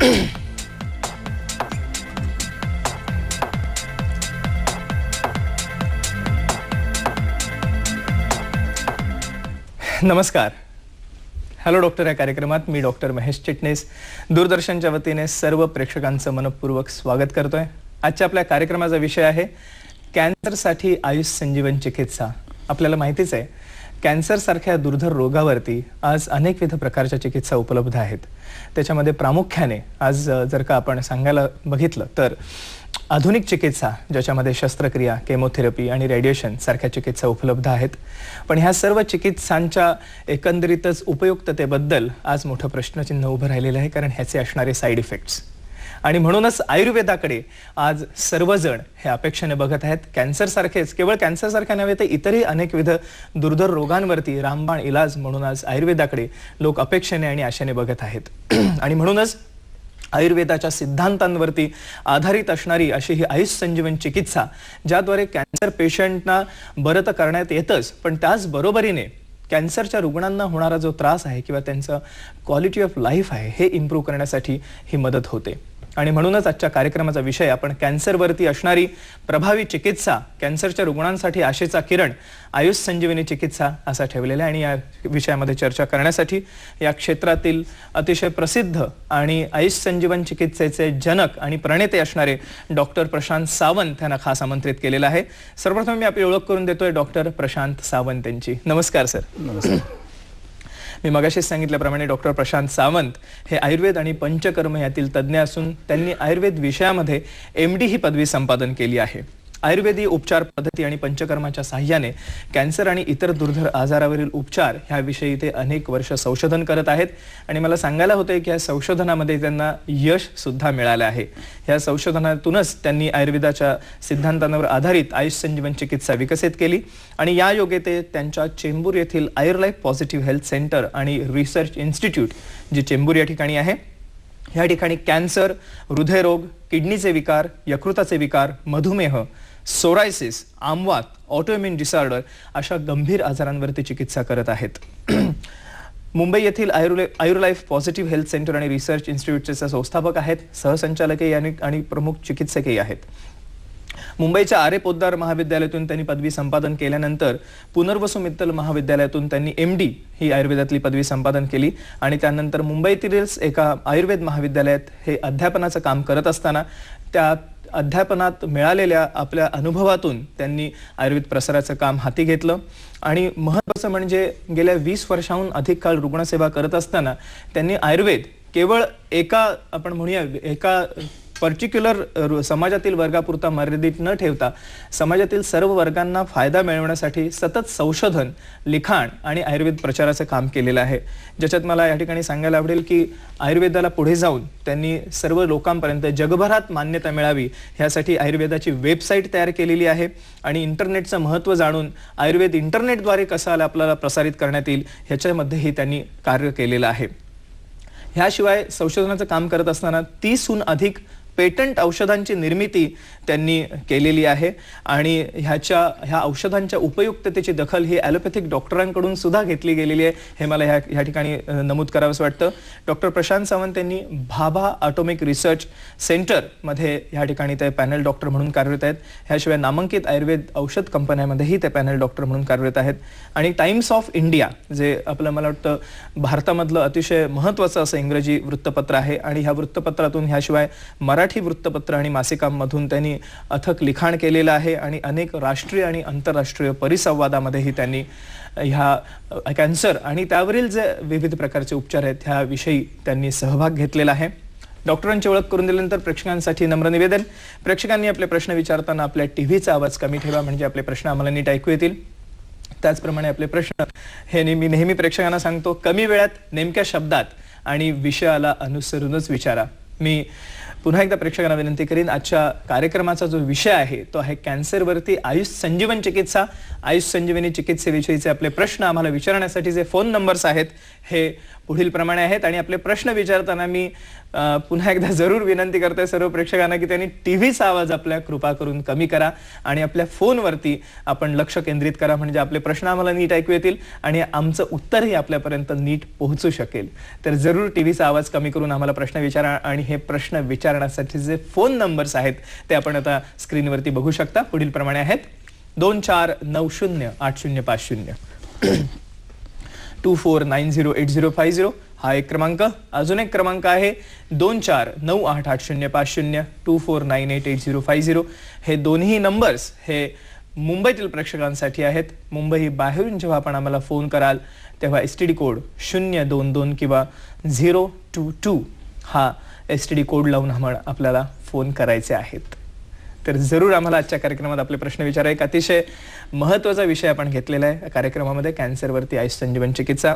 नमस्कार. Hello doctor या कार्यक्रमात मी डॉक्टर महेश चिटणीस दूरदर्शनच्या वतीने सर्व प्रेक्षकांचं मनपूर्वक स्वागत करतोय. आजच्या आपल्या कार्यक्रमाचा विषय आहे कॅन्सरसाठी आयुष संजीवन चिकित्सा. आपल्याला माहितीच आहे कॅन्सर सारख्या दुर्धर रोगावरती आज अनेकविध प्रकारच्या चिकित्सा उपलब्ध आहेत. त्याच्यामध्ये प्रामुख्याने आज जर का आपण सांगायला बघितलं तर आधुनिक चिकित्सा ज्याच्यामध्ये शस्त्रक्रिया, केमोथेरपी आणि रेडिएशन सारख्या चिकित्सा उपलब्ध आहेत. पण ह्या सर्व चिकित्सांच्या एकंदरीतच उपयुक्ततेबद्दल आज मोठं प्रश्नचिन्ह उभं राहिलेलं आहे, कारण ह्याचे असणारे साईड इफेक्ट्स. आणि म्हणूनच आयुर्वेदाकडे आज सर्वजण हे अपेक्षेने बघत आहेत. कॅन्सर सारखेच, केवळ कॅन्सर सारख्या नव्हे तर इतरही अनेकविध दुर्धर रोगांवरती रामबाण इलाज म्हणून आज आयुर्वेदाकडे लोक अपेक्षेने आणि आशेने बघत आहेत. आणि म्हणूनच आयुर्वेदाच्या सिद्धांतांवरती आधारित असणारी अशी ही आयुष संजीवन चिकित्सा, ज्याद्वारे कॅन्सर पेशंटना बरं तर करण्यात येतच, पण त्याच बरोबरीने कॅन्सरच्या रुग्णांना होणारा जो त्रास आहे किंवा त्यांचा क्वालिटी ऑफ लाईफ आहे हे इम्प्रूव्ह करण्यासाठी ही मदत होते. आणि म्हणूनच आजच्या कार्यक्रमाचा विषय आपण कॅन्सरवरती असणारी प्रभावी चिकित्सा, कॅन्सरच्या रुग्णांसाठी आशेचा किरण, आयुष संजीवनी चिकित्सा असा ठेवलेला आहे. आणि या विषयामध्ये चर्चा करण्यासाठी या क्षेत्रातील अतिशय प्रसिद्ध आणि आयुष संजीवन चिकित्सेचे जनक आणि प्रणेते असणारे डॉक्टर प्रशांत सावंत यांना खास आमंत्रित केलेलं आहे. सर्वप्रथम मी आपली ओळख करून देतोय डॉक्टर प्रशांत सावंत यांची. नमस्कार सर. नमस्कार. मी मगाशीच सांगितल्याप्रमाणे डॉक्टर प्रशांत सावंत हे आयुर्वेद आणि पंचकर्म यातील तज्ज्ञ असून त्यांनी आयुर्वेद विषयामध्ये MD ही पदवी संपादन केली आहे. आयुर्वेदीय उपचार पद्धती आणि पंचकर्माच्या साहाय्याने कॅन्सर आणि इतर दुर्धर आजारावरील उपचार ह्याविषयी ते अनेक वर्ष संशोधन करत आहेत. आणि मला सांगायला होते की या संशोधनामध्ये त्यांना यश सुद्धा मिळालं आहे. ह्या संशोधनातूनच त्यांनी आयुर्वेदाच्या सिद्धांतांवर आधारित आयुष संजीवन चिकित्सा विकसित केली. आणि या योगे ते त्यांच्या चेंबूर येथील आयुर्लाईफ पॉझिटिव्ह हेल्थ सेंटर आणि रिसर्च इन्स्टिट्यूट, जे चेंबूर या ठिकाणी आहे, ह्या ठिकाणी कॅन्सर, हृदयरोग, किडनीचे विकार, यकृताचे विकार, मधुमेह, सोरायसिस, आमवात, ऑटोइम्युन डिसऑर्डर अशा गंभीर आजारांवरती चिकित्सा करत आहेत. मुंबई येथील आयुर्लाईफ पॉझिटिव्ह हेल्थ सेंटर आणि रिसर्च इन्स्टिट्यूटचे संस्थापक आहेत, सहसंचालकही आणि प्रमुख चिकित्सकही आहेत. मुंबईच्या आरे पोद्दार महाविद्यालयातून त्यांनी पदवी संपादन केल्यानंतर पुनर्वसु मित्तल महाविद्यालयातून त्यांनी MD ही आयुर्वेदातली पदवी संपादन केली. आणि त्यानंतर मुंबईतीलच एका आयुर्वेद महाविद्यालयात हे अध्यापनाचं काम करत असताना त्या अध्यापनात मिळालेल्या आपल्या अनुभवातून त्यांनी आयुर्वेद प्रसाराचं काम हाती घेतलं. आणि महत्त्वाचं म्हणजे गेल्या 20 वर्षांहून अधिक काळ रुग्णसेवा करत असताना त्यांनी आयुर्वेद केवळ आपण म्हणूया एका पर्टिक्युलर समाजातील वर्गापुरता मर्यादित न ठेवता समाजातील सर्व वर्गांना फायदा मिळवण्यासाठी सतत संशोधन, लिखाण आणि आयुर्वेद प्रचाराचं काम केलेलं आहे. ज्याच्यात मला या ठिकाणी सांगायला आवडेल की आयुर्वेदाला पुढे जाऊन त्यांनी सर्व लोकांपर्यंत जगभरात मान्यता मिळावी ह्यासाठी आयुर्वेदाची वेबसाईट तयार केलेली आहे. आणि इंटरनेटचं महत्त्व जाणून आयुर्वेद इंटरनेटद्वारे कसं आपल्याला प्रसारित करण्यात येईल ह्याच्यामध्येही त्यांनी कार्य केलेलं आहे. ह्याशिवाय संशोधनाचं काम करत असताना 30हून अधिक पेटंट औषधांची निर्मिती त्यांनी केलेली आहे. आणि ह्या औषधांच्या उपयुक्ततेची दखल ही ॲलोपॅथिक डॉक्टरांकडून सुद्धा घेतली गेलेली आहे, हे मला ह्या ठिकाणी नमूद करावंसं वाटतं. डॉक्टर प्रशांत सावंत यांनी भाभा ॲटॉमिक रिसर्च सेंटरमध्ये ह्या ठिकाणी ते पॅनल डॉक्टर म्हणून कार्यरत आहेत. ह्याशिवाय नामांकित आयुर्वेद औषध कंपन्यांमध्येही ते पॅनल डॉक्टर म्हणून कार्यरत आहेत. आणि टाइम्स ऑफ इंडिया, जे आपलं मला वाटतं भारतामधलं अतिशय महत्त्वाचं असं इंग्रजी वृत्तपत्र आहे, आणि ह्या वृत्तपत्रातून ह्याशिवाय मराठी वृत्तपत्र आणि मासिकांमधून त्यांनी अथक लिखाण केलेलं आहे. आणि अनेक राष्ट्रीय आणि आंतरराष्ट्रीय परिसंवादामध्येही त्यांनी ह्या कॅन्सर आणि त्यावरील जे विविध प्रकारचे उपचार आहेत ह्याविषयी त्यांनी सहभाग घेतलेला आहे. डॉक्टरांची ओळख करून दिल्यानंतर प्रेक्षकांसाठी नम्र निवेदन, प्रेक्षकांनी आपले प्रश्न विचारताना आपल्या टीव्हीचा आवाज कमी ठेवा, म्हणजे आपले प्रश्न आम्हाला नीट ऐकू येतील. त्याचप्रमाणे आपले प्रश्न हे नेहमी प्रेक्षकांना सांगतो, कमी वेळात नेमक्या शब्दात आणि विषयाला अनुसरूनच विचारा. मी पुन्हा एकदा प्रेक्षकांना विनंती करीन, आजच्या कार्यक्रमाचा जो विषय आहे तो आहे कॅन्सरवरती आयुष संजीवन चिकित्सा. आयुष संजीवनी चिकित्सेविषयीचे आपले प्रश्न आम्हाला विचारण्यासाठी जे फोन नंबर्स आहेत हे पुढील प्रमाणे आहेत. आणि आपले प्रश्न विचारताना मी पुन्हा एकदा जरूर विनंती करते सर्व प्रेक्षकांना की त्यांनी टीव्हीचा आवाज आपल्या कृपा करून कमी करा आणि आपल्या फोनवरती आपण लक्ष केंद्रित करा, म्हणजे आपले प्रश्न आम्हाला नीट ऐकू येतील आणि आमचं उत्तरही आपल्यापर्यंत नीट पोहोचू शकेल. तर जरूर टीव्हीचा आवाज कमी करून आम्हाला प्रश्न विचारा आणि हे प्रश्न विचारण्यासाठी जे फोन नंबर्स आहेत ते आपण आता स्क्रीनवरती बघू शकता. पुढील प्रमाणे आहेत 24908050 24908050 हा एक क्रमांक. अजून एक क्रमांक आहे 24988050 24988050. हे दोन्ही नंबर्स हे मुंबईतील प्रेक्षकांसाठी आहेत. मुंबई बाहेरून जेव्हा आपण आम्हाला फोन कराल तेव्हा STD कोड 022 किंवा 022 हा STD कोड लावून आपल्याला फोन करायचे आहेत. तर जरूर आम्हाला आजच्या कार्यक्रमात आपले प्रश्न विचारा. एक अतिशय महत्त्वाचा विषय आपण घेतलेला आहे कार्यक्रमामध्ये, कॅन्सरवरती आयुष संजीवन चिकित्सा.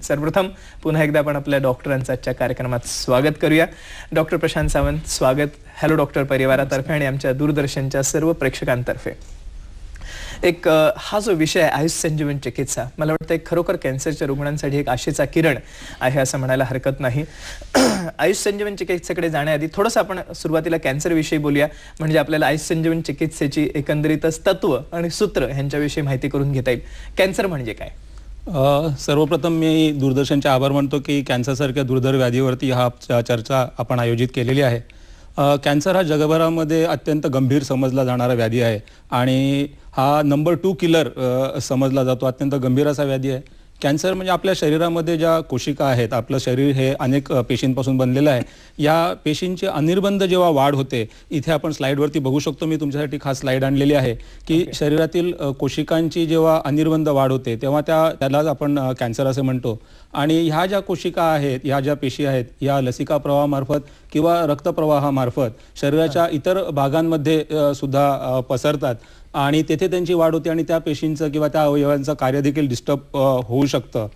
सर्वप्रथम पुन्हा एकदा आपण आपल्या डॉक्टरांचं आजच्या कार्यक्रमात स्वागत करूया. डॉक्टर प्रशांत सावंत, स्वागत हॅलो डॉक्टर परिवारातर्फे आणि आमच्या दूरदर्शनच्या सर्व प्रेक्षकांतर्फे. एक हा जो विषय आहे आयुष संजीवन चिकित्सा, मला वाटतं एक खरोखर कॅन्सरच्या रुग्णांसाठी एक आशेचा किरण आहे असं म्हणायला हरकत नाही. आयुष संजीवन चिकित्सेकडे जाण्याआधी थोडंसं आपण सुरुवातीला कॅन्सरविषयी बोलूया, म्हणजे आपल्याला आयुष संजीवन चिकित्सेची एकंदरीतच तत्व आणि सूत्र ह्यांच्याविषयी माहिती करून घेता येईल. कॅन्सर म्हणजे काय? सर्वप्रथम मी दूरदर्शनचे आभार मानतो की कॅन्सरसारख्या दुर्धर व्याधीवरती हा चर्चा आपण आयोजित केलेली आहे. कॅन्सर हा जगभरामध्ये अत्यंत गंभीर समजला जाणारा व्याधी आहे आणि हा नंबर 2 किलर समजला जातो. अत्यंत गंभीर असा व्याधी आहे. कॅन्सर म्हणजे आपल्या शरीरामध्ये ज्या कोशिका आहेत, आपलं शरीर हे अनेक पेशींपासून बनलेलं आहे. या पेशींची अनिर्बंध जेव्हा वाढ होते, इथे आपण स्लाईडवरती बघू शकतो, मी तुमच्यासाठी खास स्लाईड आणलेली आहे की शरीरातील कोशिकांची जेव्हा अनिर्बंध वाढ होते तेव्हा त्यालाच आपण कॅन्सर असे म्हणतो. आणि ह्या ज्या कोशिका आहेत, ह्या ज्या पेशी आहेत, या लसिका प्रवाहामार्फत किंवा रक्तप्रवाहामार्फत शरीराच्या इतर भागांमध्ये सुद्धा पसरतात आणि तेथे त्यांची वाढ होते आणि त्या पेशींचं किंवा त्या अवयवांचं कार्य देखील डिस्टर्ब होऊ शकतं.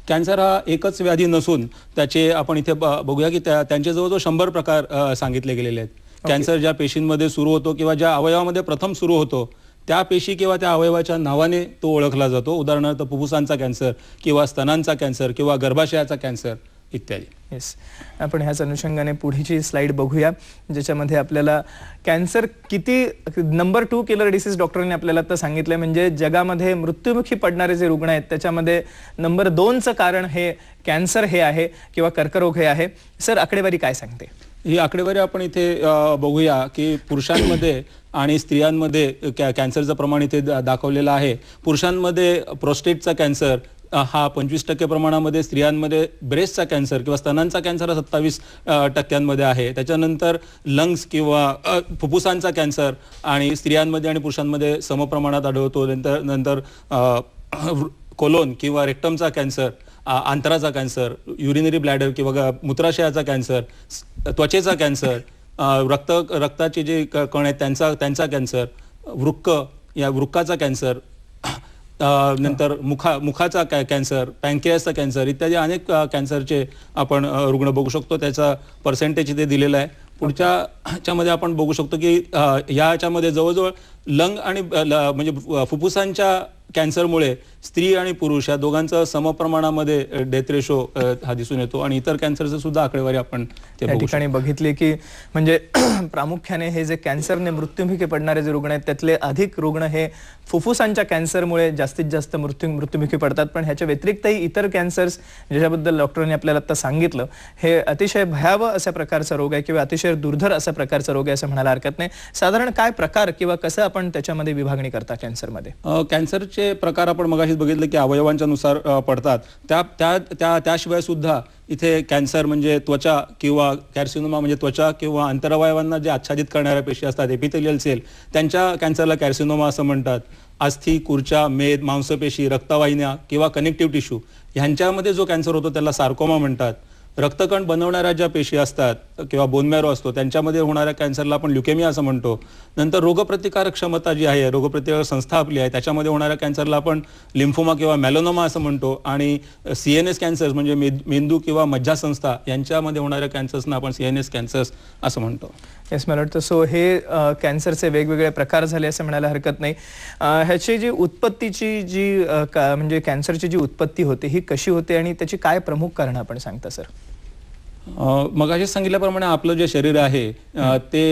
कॅन्सर हा एकच व्याधी नसून त्याचे आपण इथे बघूया की त्यांचे जवळजवळ 100 प्रकार सांगितले गेलेले आहेत. कॅन्सर ज्या पेशींमध्ये सुरू होतो किंवा ज्या अवयवामध्ये प्रथम सुरू होतो त्या पेशी किंवा त्या अवयवाच्या नावाने तो ओळखला जातो. उदाहरणार्थ फुफ्फुसांचा कॅन्सर किंवा स्तनांचा कॅन्सर किंवा गर्भाशयाचा कॅन्सर इत्यादी. येस, आपण ह्याच अनुषंगाने पुढची स्लाइड बघूया ज्याच्यामध्ये आपल्याला कॅन्सर किती नंबर 2 किलर डिसीज डॉक्टरांनी आपल्याला तर सांगितलंय, म्हणजे जगामध्ये मृत्युमुखी पडणारे जे रुग्ण आहेत त्याच्यामध्ये नंबर 2चं कारण हे कॅन्सर हे आहे किंवा कर्करोग हे आहे. सर, आकडेवारी काय सांगते? ही आकडेवारी आपण इथे बघूया की पुरुषांमध्ये आणि स्त्रियांमध्ये कॅन्सरचं प्रमाण इथे दाखवलेलं आहे. पुरुषांमध्ये प्रोस्टेटचा कॅन्सर हा 25% प्रमाणामध्ये, स्त्रियांमध्ये ब्रेस्टचा कॅन्सर किंवा स्तनांचा कॅन्सर हा 27% आहे. त्याच्यानंतर लंग्स किंवा फुफ्फुसांचा कॅन्सर आणि स्त्रियांमध्ये आणि पुरुषांमध्ये समप्रमाणात आढळतो. नंतर कोलोन किंवा रेक्टमचा कॅन्सर, आंतराचा कॅन्सर, युरिनरी ब्लॅडर किंवा मूत्राशयाचा कॅन्सर, त्वचेचा कॅन्सर, रक्ताचे जे कण आहेत त्यांचा कॅन्सर, या वृक्काचा कॅन्सर, नंतर मुखाचा कॅन्सर, पँक्रियासचा कॅन्सर इत्यादी अनेक कॅन्सरचे आपण रुग्ण बघू शकतो. त्याचा पर्सेंटेज इथे दिलेला आहे. पुढच्या ह्याच्यामध्ये आपण बघू शकतो की ह्याच्यामध्ये जवळजवळ लंग आणि म्हणजे फुफ्फुसांच्या कॅन्सरमुळे स्त्री आणि पुरुष या दोघांचा समप्रमाणामध्ये डेथ रेशो हा दिसून येतो आणि इतर कॅन्सरचं सुद्धा आकडेवारी आपण त्या ठिकाणी बघितली की म्हणजे प्रामुख्याने हे जे कॅन्सरने मृत्युमुखी पडणारे जे रुग्ण आहेत त्यातले अधिक रुग्ण हे फुफ्फुसांच्या कॅन्सरमुळे जास्तीत जास्त मृत्युमुखी पडतात. पण ह्याच्या व्यतिरिक्तही इतर कॅन्सर्स ज्याच्याबद्दल डॉक्टरांनी आपल्याला आता सांगितलं हे अतिशय भयावह अशा प्रकारचा रोग आहे किंवा अतिशय दुर्धर अशा प्रकारचा रोग आहे असं म्हणायला हरकत नाही. साधारण काय प्रकार किंवा कसं आपण त्याच्यामध्ये विभागणी करता कॅन्सरमध्ये? कॅन्सरचे प्रकार आपण मगाशीच बघितलं की अवयवांच्या नुसार पडतात. त्याशिवाय सुद्धा इथे कॅन्सर म्हणजे त्वचा किंवा कॅर्सिनोमा म्हणजे त्वचा किंवा आंतरअवयवांना जे आच्छादित करणाऱ्या पेशी असतात, एपिथेलियल सेल, त्यांच्या कॅन्सरला कॅर्सिनोमा असं म्हणतात. अस्थि, कुर्चा, मेद, मांसपेशी, रक्तवाहिन्या किंवा कनेक्टिव्ह टिश्यू ह्यांच्यामध्ये जो कॅन्सर होतो त्याला सार्कोमा म्हणतात. रक्तकण बनवणाऱ्या ज्या पेशी असतात किंवा बोन मॅरो असतो त्यांच्यामध्ये होणाऱ्या कॅन्सरला आपण ल्युकेमिया असं म्हणतो. नंतर रोगप्रतिकारक क्षमता जी आहे, रोगप्रतिकारक संस्था आपली आहे, त्याच्यामध्ये होणाऱ्या कॅन्सरला आपण लिम्फोमा किंवा मेलॅनोमा असं म्हणतो. आणि CNS कॅन्सर्स म्हणजे मेंदू किंवा मज्जासंस्था यांच्यामध्ये होणाऱ्या कॅन्सर्सना आपण CNS कॅन्सर्स असं म्हणतो. येस, मला वाटतं सो हे कॅन्सरचे वेगवेगळे प्रकार झाले असं म्हणायला हरकत नाही. ह्याची जी उत्पत्तीची जी म्हणजे कॅन्सरची जी उत्पत्ती होते ही कशी होते आणि त्याची काय प्रमुख कारण आपण सांगता सर? मगाशी सांगितल्याप्रमाणे आपलं जे शरीर आहे ते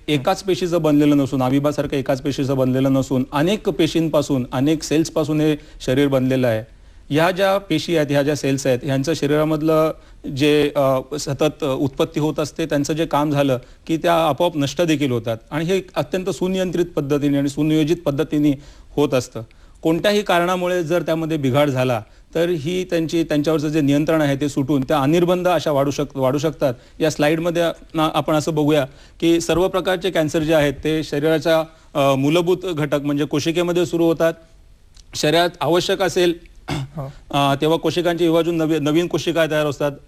एकाच पेशीचं बनलेलं नसून, अमिबासारखं एकाच पेशीचं बनलेलं नसून अनेक पेशींपासून, अनेक सेल्सपासून हे शरीर बनलेलं आहे. ह्या ज्या पेशी आहेत, ह्या ज्या सेल्स आहेत, ह्यांचं शरीरामधलं जे सतत उत्पत्ती होत असते, त्यांचं जे काम झालं की त्या आपोआप नष्ट देखील होतात आणि हे अत्यंत सुनियंत्रित पद्धतीने आणि सुनियोजित पद्धतीने होत असतं. कोणत्याही कारणामुळे जर त्यामध्ये बिघाड झाला तर ही त्यांच्यावरचं जे नियंत्रण आहे ते सुटून त्या अनिर्बंध अशा वाढू शकतात. या स्लाइडमध्ये आपण असं बघूया की सर्व प्रकारचे कॅन्सर जे आहेत ते शरीराच्या मूलभूत घटक म्हणजे कोशिकेमध्ये सुरू होतात. शरीरात आवश्यक असेल तेव्हा कोशिकांचे विभाजन नवीन कोशिका तयार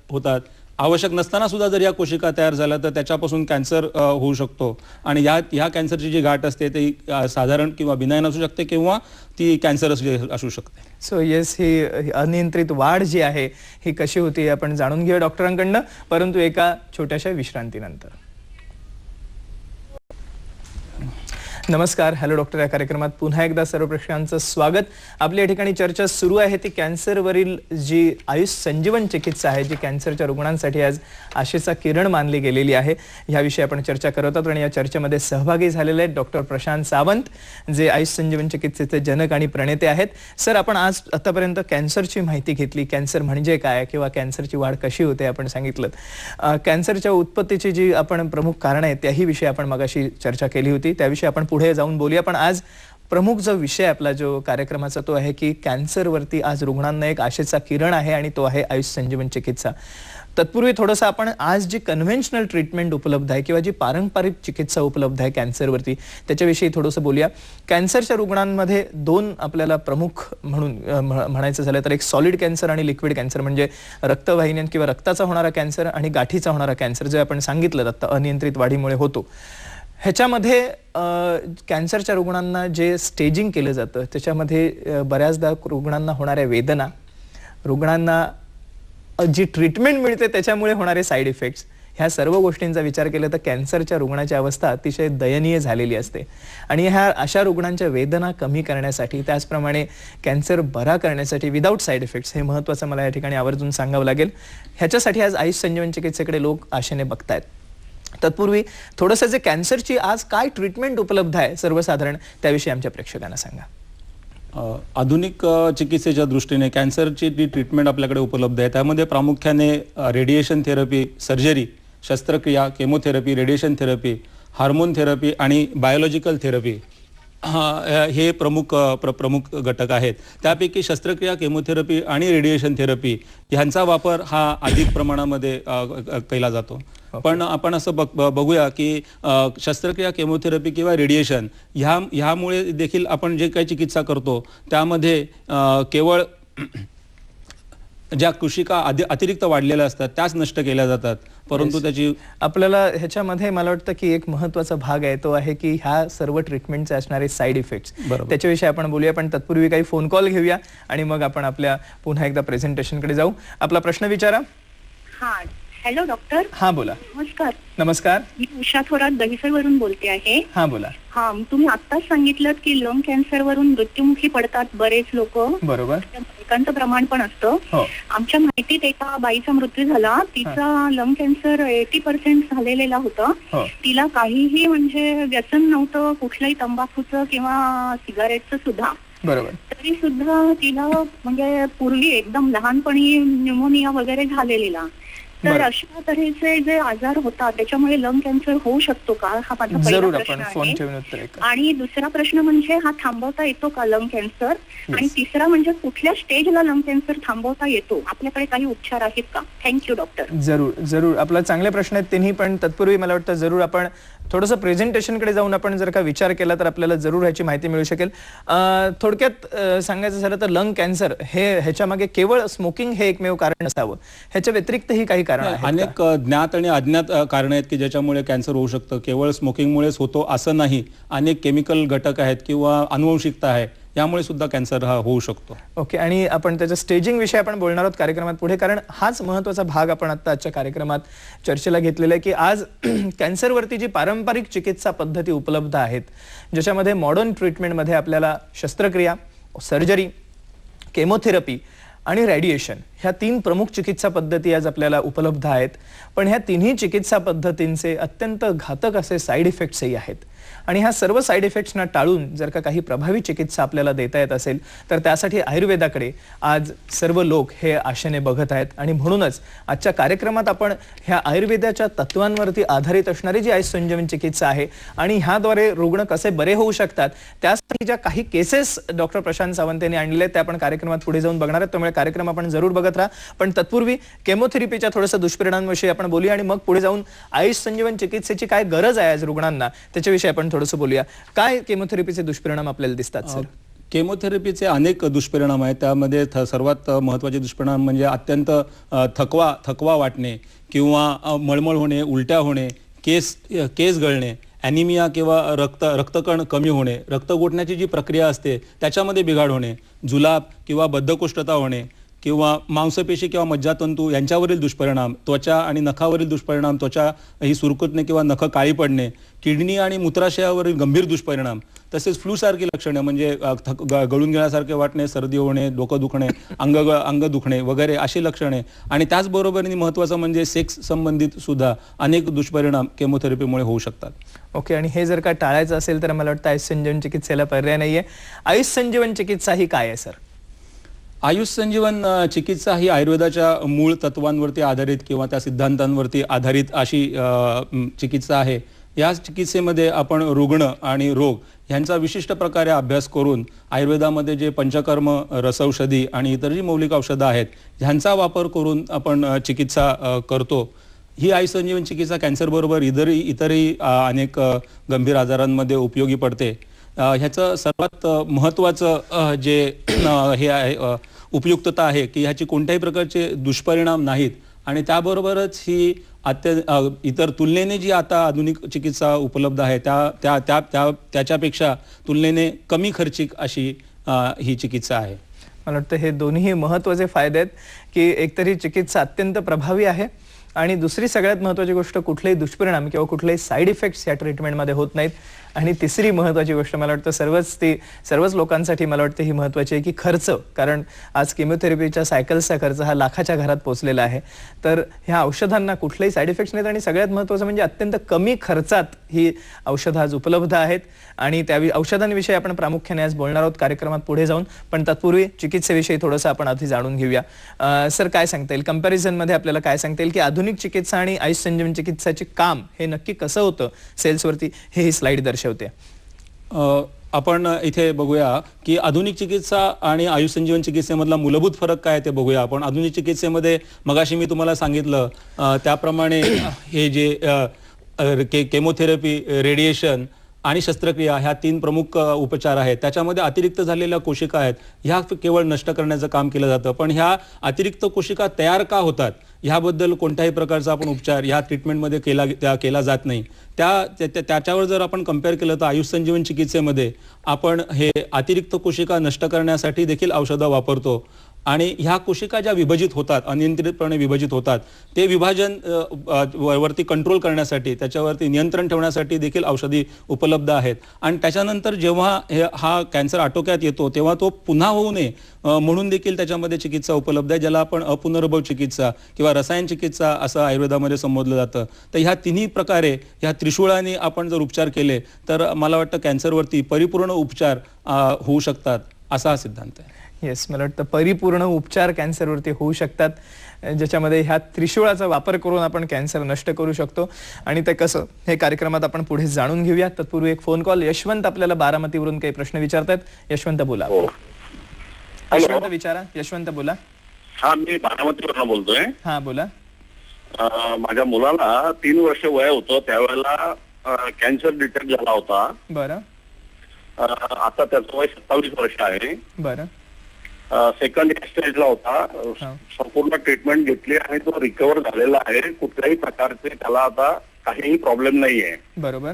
होतात. आवश्यक नसताना सुद्धा जर या कोशिका तयार झाल्या तर त्याच्यापासून कॅन्सर होऊ शकतो आणि ह्या कॅन्सरची जी गाठ असते ती साधारण किंवा बिनाईन असू शकते किंवा ती कॅन्सर असू शकते. सो येस, ही अनियंत्रित वाढ जी आहे ही कशी होती आपण जाणून घेऊया डॉक्टरांकडनं, परंतु एका छोट्याशा विश्रांतीनंतर. नमस्कार, हॅलो डॉक्टर या कार्यक्रमात पुन्हा एकदा सर्व प्रेक्षकांचं स्वागत. आपल्या या ठिकाणी चर्चा सुरू आहे ती कॅन्सरवरील जी आयुष संजीवन चिकित्सा आहे, जी कॅन्सरच्या रुग्णांसाठी आज आशेचा किरण मानली गेलेली आहे, ह्याविषयी आपण चर्चा करत आहोत. आणि या चर्चेमध्ये सहभागी झालेले आहेत डॉक्टर प्रशांत सावंत, जे आयुष संजीवन चिकित्सेचे जनक आणि प्रणेते आहेत. सर, आपण आज आतापर्यंत कॅन्सरची माहिती घेतली, कॅन्सर म्हणजे काय किंवा कॅन्सरची वाढ कशी होते आपण सांगितलं. कॅन्सरच्या उत्पत्तीची जी आपण प्रमुख कारणं आहेत त्याही विषयी आपण मगाशी चर्चा केली होती, त्याविषयी आपण पुढे जाऊन बोलूया. पण आज प्रमुख जो विषय आपला जो कार्यक्रमाचा तो आहे की कॅन्सरवरती आज रुग्णांना एक आशेचा किरण आहे आणि तो आहे आयुष संजीवन चिकित्सा. तत्पूर्वी थोडंसं आपण आज जी कन्व्हेन्शनल ट्रीटमेंट उपलब्ध आहे किंवा जी पारंपरिक चिकित्सा उपलब्ध आहे कॅन्सरवरती त्याच्याविषयी थोडंसं बोलूया. कॅन्सरच्या रुग्णांमध्ये दोन आपल्याला प्रमुख म्हणून म्हणायचं झालं तर एक सॉलिड कॅन्सर आणि लिक्विड कॅन्सर, म्हणजे रक्तवाहिन्यां किंवा रक्ताचा होणारा कॅन्सर आणि गाठीचा होणारा कॅन्सर, जे आपण सांगितलं आता अनियंत्रित वाढीमुळे होतो. ह्याच्यामध्ये कॅन्सरच्या रुग्णांना जे स्टेजिंग केलं जातं त्याच्यामध्ये बऱ्याचदा रुग्णांना होणाऱ्या वेदना, रुग्णांना जी ट्रीटमेंट मिळते त्याच्यामुळे होणारे साईड इफेक्ट्स, ह्या सर्व गोष्टींचा विचार केला तर कॅन्सरच्या रुग्णाची अवस्था अतिशय दयनीय झालेली असते. आणि ह्या अशा रुग्णांच्या वेदना कमी करण्यासाठी, त्याचप्रमाणे कॅन्सर बरा करण्यासाठी विदाऊट साईड इफेक्ट्स, हे महत्त्वाचं मला या ठिकाणी आवर्जून सांगावं लागेल. ह्याच्यासाठी आज आयुष संजीवन चिकित्सेकडे लोक आशेने बघतायत. तत्पूर्वी थोडंसं जे कॅन्सरची आज काय ट्रीटमेंट उपलब्ध आहे सर्वसाधारण त्याविषयी आमच्या प्रेक्षकांना सांगा. आधुनिक चिकित्सेच्या दृष्टीने कॅन्सरची जी ट्रीटमेंट आपल्याकडे उपलब्ध आहे त्यामध्ये प्रामुख्याने रेडिएशन थेरपी, सर्जरी, शस्त्रक्रिया, chemotherapy, radiation therapy, hormone therapy आणि बायोलॉजिकल थेरपी हे प्रमुख घटक आहेत. त्यापैकी शस्त्रक्रिया, केमोथेरपी आणि रेडिएशन थेरपी ह्यांचा वापर हा अधिक प्रमाणामध्ये केला जातो. पण आपण असं बघूया की शस्त्रक्रिया, केमोथेरपी किंवा रेडिएशन ह्यामुळे देखील आपण जे काही चिकित्सा करतो त्यामध्ये केवळ ज्या कोशिका अतिरिक्त वाढलेल्या असतात त्याच नष्ट केल्या जातात, परंतु त्याची आपल्याला ह्याच्यामध्ये मला वाटतं की एक महत्त्वाचा भाग आहे तो आहे की ह्या सर्व ट्रीटमेंटचे असणारे साईड इफेक्ट्स, त्याच्याविषयी आपण बोलूया. पण तत्पूर्वी काही फोन कॉल घेऊया आणि मग आपण आपल्या पुन्हा एकदा प्रेझेंटेशनकडे जाऊ. आपला प्रश्न विचारा. Hello doctor. हा बोला. नमस्कार. नमस्कार, मी उषा थोरात दहिसरवरून बोलते आहे. हा बोला. तुम्ही आत्ताच सांगितलं की लंग कॅन्सर वरून मृत्युमुखी पडतात बरेच लोक, बरोबर, एकांचं प्रमाण पण असतं. आमच्या माहितीत एका बाईचा मृत्यू झाला, तिचा लंग कॅन्सर 80% झालेला होता. तिला काहीही म्हणजे व्यसन नव्हतं कुठल्याही तंबाखूचं किंवा सिगारेटचं सुद्धा, बरोबर, तरी सुद्धा तिला म्हणजे पूर्वी एकदम लहानपणी न्यूमोनिया वगैरे झालेला. तर अशा तऱ्हेचे जे आजार होतात त्याच्यामुळे लंग कॅन्सर होऊ शकतो का, हा माझा पहिला प्रश्न आहे. आणि दुसरा प्रश्न म्हणजे हा थांबवता येतो का लंग कॅन्सर, आणि तिसरा म्हणजे कुठल्या स्टेजला लंग कॅन्सर थांबवता येतो, आपल्याकडे काही उपचार आहेत का? Thank you doctor. जरूर आपला चांगले प्रश्न आहेत तिन्ही. पण तत्पूर्वी मला वाटतं जरूर आपण थोडंसं प्रेझेंटेशनकडे जाऊन आपण जर का विचार केला तर आपल्याला जरूर ह्याची माहिती मिळू शकेल. थोडक्यात सांगायचं झालं तर लंग कॅन्सर ह्याच्या मागे केवळ स्मोकिंग हे एकमेव कारण नसावं, ह्याच्या व्यतिरिक्तही काही कारण आहेत. अनेक ज्ञात आणि अज्ञात कारण आहेत की ज्याच्यामुळे कॅन्सर होऊ शकतं. केवळ स्मोकिंगमुळेच होतो असं नाही, अनेक केमिकल घटक आहेत किंवा अनुवंशिकता आहे, यामुळे सुद्धा कॅन्सर हा होऊ शकतो. ओके, आणि आपण त्याच्या स्टेजिंग विषयी आपण बोलणार आहोत कार्यक्रमात पुढे, कारण हाच महत्त्वाचा भाग आपण आता आजच्या कार्यक्रमात चर्चेला घेतलेला आहे की आज कॅन्सरवरती जी पारंपरिक चिकित्सा पद्धती उपलब्ध आहेत ज्याच्यामध्ये मॉडर्न ट्रीटमेंटमध्ये आपल्याला शस्त्रक्रिया, सर्जरी, केमोथेरपी आणि रेडिएशन ह्या 3 प्रमुख चिकित्सा पद्धती आज आपल्याला उपलब्ध आहेत, पण ह्या तिन्ही चिकित्सा पद्धतींचे अत्यंत घातक असे साईड इफेक्ट्सही आहेत. आणि ह्या सर्व साईड इफेक्ट्सना टाळून जर का काही प्रभावी चिकित्सा आपल्याला देता येत असेल तर त्यासाठी आयुर्वेदाकडे आज सर्व लोक हे आशेने बघत आहेत. आणि म्हणूनच आजच्या कार्यक्रमात आपण ह्या आयुर्वेदाच्या तत्वांवरती आधारित असणारी जी आयुष संजीवनी चिकित्सा आहे आणि ह्याद्वारे रुग्ण कसे बरे होऊ शकतात त्यासाठी ज्या काही केसेस डॉक्टर प्रशांत सावंत यांनी आणले त्या आपण कार्यक्रमात पुढे जाऊन बघणार आहोत. त्यामुळे कार्यक्रम आपण जरूर बघत राहा. पण तत्पूर्वी केमोथेरपीच्या थोडंसं दुष्परिणामांविषयी आपण बोलूया आणि मग पुढे जाऊन आयुष संजीवनी चिकित्सेची काय गरज आहे आज रुग्णांना त्याच्याविषयी आपण थोडंसं बोलूया. काय केमोथेरपीचे दुष्परिणाम आपल्याला दिसतात सर? केमोथेरपीचे अनेक दुष्परिणाम आहेत. त्यामध्ये सर्वात महत्त्वाचे दुष्परिणाम म्हणजे अत्यंत थकवा वाटणे किंवा मळमळ होणे, उलट्या होणे, केस गळणे, ॲनिमिया किंवा रक्तकण कमी होणे, रक्त गोठण्याची जी प्रक्रिया असते त्याच्यामध्ये बिघाड होणे, जुलाब किंवा बद्धकोष्ठता होणे किंवा मांसपेशी किंवा मज्जातंतू यांच्यावरील दुष्परिणाम, त्वचा आणि नखावरील दुष्परिणाम, त्वचा ही सुरकुतणे किंवा नख काळी पडणे, किडनी आणि मूत्राशयावरील गंभीर दुष्परिणाम, तसेच फ्लूसारखी लक्षणे म्हणजे गळून गेल्यासारखे वाटणे, सर्दी होणे, डोकं दुखणे, अंग दुखणे वगैरे अशी लक्षणे. आणि त्याचबरोबरीने महत्त्वाचं म्हणजे सेक्स संबंधित सुद्धा अनेक दुष्परिणाम केमोथेरपीमुळे होऊ शकतात. ओके. आणि हे जर का टाळायचं असेल तर मला वाटतं आयुष संजीवनी चिकित्सेला पर्याय नाहीये. आयुष संजीवनी चिकित्सा ही काय आहे सर? आयुष संजीवन चिकित्सा ही आयुर्वेदाच्या मूळ तत्वांवरती आधारित किंवा त्या सिद्धांतांवरती आधारित अशी चिकित्सा आहे. या चिकित्सेमध्ये आपण रुग्ण आणि रोग यांचा विशिष्ट प्रकारे अभ्यास करून आयुर्वेदामध्ये जे पंचकर्म, रसौषधी आणि इतर जी मौलिक औषधं आहेत ह्यांचा वापर करून आपण चिकित्सा करतो. ही आयुष संजीवनी चिकित्सा कॅन्सरबरोबर इतरही अनेक गंभीर आजारांमध्ये उपयोगी पडते. ह्याचं सर्वात महत्त्वाचं जे हे आहे उपयुक्तता आहे की ह्याची कोणत्याही प्रकारचे दुष्परिणाम नाहीत आणि त्याबरोबरच ही इतर तुलनेने जी आता आधुनिक चिकित्सा उपलब्ध आहे त्याच्यापेक्षा तुलनेने कमी खर्चिक अशी ही चिकित्सा आहे. मला वाटतं हे दोन्ही महत्त्वाचे फायदे आहेत की एकतरी चिकित्सा अत्यंत प्रभावी आहे आणि दुसरी सगळ्यात महत्त्वाची गोष्ट कुठलेही दुष्परिणाम किंवा कुठलेही साईड इफेक्ट्स या ट्रीटमेंटमध्ये होत नाहीत. आणि तिसरी महत्त्वाची गोष्ट मला वाटतं सर्वच लोकांसाठी मला वाटतं ही महत्त्वाची आहे की खर्च, कारण आज केमोथेरपीच्या सायकल्सचा खर्च हा लाखाच्या घरात पोहोचलेला आहे. तर ह्या औषधांना कुठलेही साईड इफेक्ट्स नाहीत आणि सगळ्यात महत्त्वाचं म्हणजे अत्यंत कमी खर्चात ही औषधं आज उपलब्ध आहेत आणि त्या औषधांविषयी आपण प्रामुख्याने आज बोलणार आहोत कार्यक्रमात पुढे जाऊन. पण तत्पूर्वी चिकित्सेविषयी थोडंसं आपण आधी जाणून घेऊया. सर काय सांगता येईल कंपॅरिझनमध्ये आपल्याला काय सांगता येईल की आधुनिक चिकित्सा आणि आयुष संजीवनी चिकित्साचे काम हे नक्की कसं होतं सेल्सवरती हे ही स्लाइड दर्शवते. आपण इथे बघूया की आधुनिक चिकित्सा आणि आयुष संजीवनी चिकित्सेमधला मूलभूत फरक काय ते बघूया आपण. आधुनिक चिकित्सेमध्ये मगाशी मी तुम्हाला सांगितलं त्याप्रमाणे हे जे केमोथेरपी, रेडिएशन आणि शस्त्रक्रिया ह्या 3 प्रमुख उपचार आहेत. त्याच्यामध्ये अतिरिक्त झालेल्या कोशिका आहेत ह्या केवळ नष्ट करण्याचं काम केलं जातं. पण ह्या अतिरिक्त कोशिका तयार का होतात ह्याबद्दल कोणत्याही प्रकारचा आपण उपचार ह्या ट्रीटमेंटमध्ये केला जात नाही. त्याच्यावर जर आपण कम्पेअर केलं तर आयुष संजीवनी चिकित्सेमध्ये आपण हे अतिरिक्त कोशिका नष्ट करण्यासाठी देखील औषधं वापरतो आणि ह्या कोशिका ज्या विभाजित होतात, अनियंत्रितपणे विभाजित होतात, ते विभाजन वरती कंट्रोल करण्यासाठी, त्याच्यावरती नियंत्रण ठेवण्यासाठी देखील औषधी उपलब्ध आहेत. आणि त्याच्यानंतर जेव्हा हा कॅन्सर आटोक्यात येतो तेव्हा तो पुन्हा होऊ नये म्हणून देखील त्याच्यामध्ये चिकित्सा उपलब्ध आहे, ज्याला आपण अपुनर्भव चिकित्सा किंवा रसायन चिकित्सा असं आयुर्वेदामध्ये संबोधलं जातं. तर ह्या तिन्ही प्रकारे ह्या त्रिशूळाने आपण जर उपचार केले तर मला वाटतं कॅन्सरवरती परिपूर्ण उपचार होऊ शकतात असा हा सिद्धांत आहे. येस, मला वाटतं परिपूर्ण उपचार कॅन्सरवरती होऊ शकतात ज्याच्यामध्ये ह्या त्रिशूळाचा वापर करून आपण कॅन्सर नष्ट करू शकतो. आणि ते कसं हे कार्यक्रमात आपण पुढे जाणून घेऊया. तत्पूर्वी एक फोन कॉल. यशवंत आपल्याला बारामतीवरून काही प्रश्न विचारतात. यशवंत बोला. यशवंत विचारा. यशवंत बोला. हा, मी बारामतीवरून बोलतोय. हा बोला. माझ्या मुलाला 3 वर्ष वय होतं त्यावेळेला कॅन्सर डिटेक्ट झाला होता. बरं. आता त्याचं वय 27 वर्ष आहे. बरं. सेकंड स्टेजला होता. संपूर्ण ट्रीटमेंट घेतली आणि तो रिकव्हर झालेला आहे. कुठल्याही प्रकारचे त्याला आता काहीही प्रॉब्लेम नाहीये. बरोबर.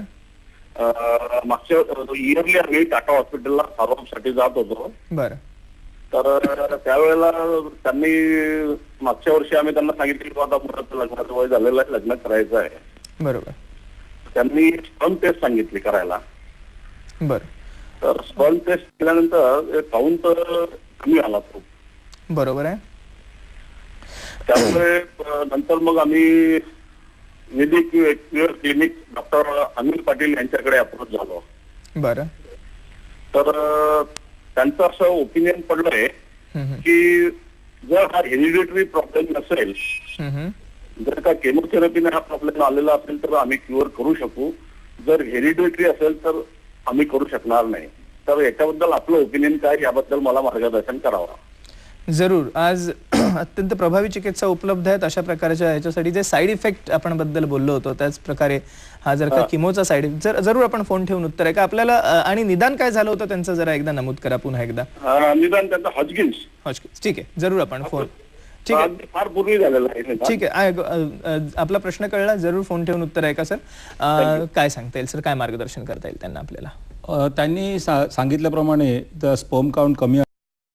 मागच्या इयरली आम्ही टाटा हॉस्पिटलला फॉलोअप साठी जात होतो. बरं. तर त्यावेळेला त्यांनी मागच्या वर्षी आम्ही त्यांना सांगितलं की आता मुलाचं लग्नाचं वय झालेलं आहे, लग्न करायचं आहे. बरोबर. त्यांनी स्पर्म टेस्ट सांगितली करायला. बरं. तर स्पर्म टेस्ट केल्यानंतर काउंट कमी आला तो. बरोबर आहे. त्यामुळे नंतर मग आम्ही विधी क्लिनिक डॉक्टर अनिल पाटील यांच्याकडे अप्रोच झालो. बरं. तर त्यांचं असं ओपिनियन पडलंय की जर हा हेरिडिटरी प्रॉब्लेम नसेल, जर का केमोथेरपीने हा प्रॉब्लेम आलेला असेल तर आम्ही क्युअर करू शकू. जर हेरिडिटरी असेल तर आम्ही करू शकणार नाही. तर याच्याबद्दल आपलं ओपिनियन काय, याबद्दल मला मार्गदर्शन करावं. जरूर. आज अत्यंत प्रभावी चिकित्सा उपलब्ध आहेत अशा प्रकारच्या याच्यासाठी. जे साईड इफेक्ट आपण बद्दल बोललो होतो त्याच प्रकारे हा जर का किमोचा साईड इफेक्ट, जरूर आपण फोन ठेवून उत्तर आहे का आपल्याला. आणि निदान काय झालं होतं त्यांचं जरा एकदा नमूद करा पुन्हा एकदा. निदान त्यांचा हॉजकिन्स. ठीक आहे, जरूर आपण फोन. ठीक आहे, फार पूर्वी झालेला आहे. ठीक आहे, आपला प्रश्न कळला. जरूर फोन ठेवून उत्तर आहे का सर. काय सांगता येईल सर, काय मार्गदर्शन करता येईल त्यांना आपल्याला. त्यांनी सांगितल्याप्रमाणे स्पर्म काउंट कमी,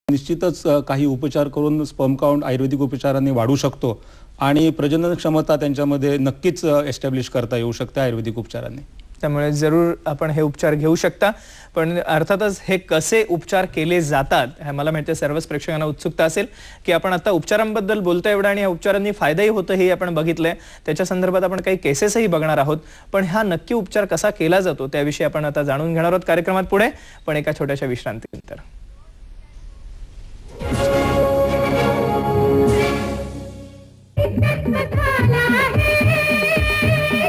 निश्चितच काही उपचार करून स्पर्म काउंट आयुर्वेदिक उपचारांनी वाढू शकतो आणि प्रजनन क्षमता त्यांच्यामध्ये नक्कीच एस्टॅब्लिश करता येऊ शकते आयुर्वेदिक उपचारांनी. त्यामुळे जरूर आपण हे उपचार घेऊ शकता. पण अर्थातच हे कसे उपचार केले जातात मला माहिती आहे सर्वच प्रेक्षकांना उत्सुकता असेल की आपण आता उपचारांबद्दल बोलतो एवढा आणि या उपचारांनी फायदाही होतो हे आपण बघितलंय. त्याच्या संदर्भात आपण काही केसेसही बघणार आहोत. पण हा नक्की उपचार कसा केला जातो त्याविषयी आपण आता जाणून घेणार आहोत कार्यक्रमात पुढे, पण एका छोट्याशा विश्रांतीनंतर.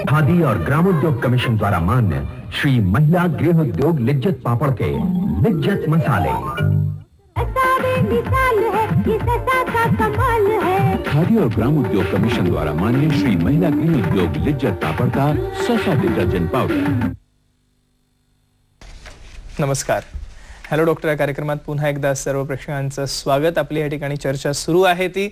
खादी और ग्रामोद्योग कमीशन द्वारा मान्य श्री महिला गृह उद्योग लिज्जत पापड़ के लिज्जत मसाले खादी और ग्राम उद्योग कमीशन द्वारा मान्य श्री महिला गृह उद्योग लिज्जत पापड़ का सौसा डिटर्जेंट पाउडर. नमस्कार. हॅलो डॉक्टर या कार्यक्रमात पुन्हा एकदा सर्व प्रेक्षकांचं स्वागत. आपली या ठिकाणी चर्चा सुरू आहे ती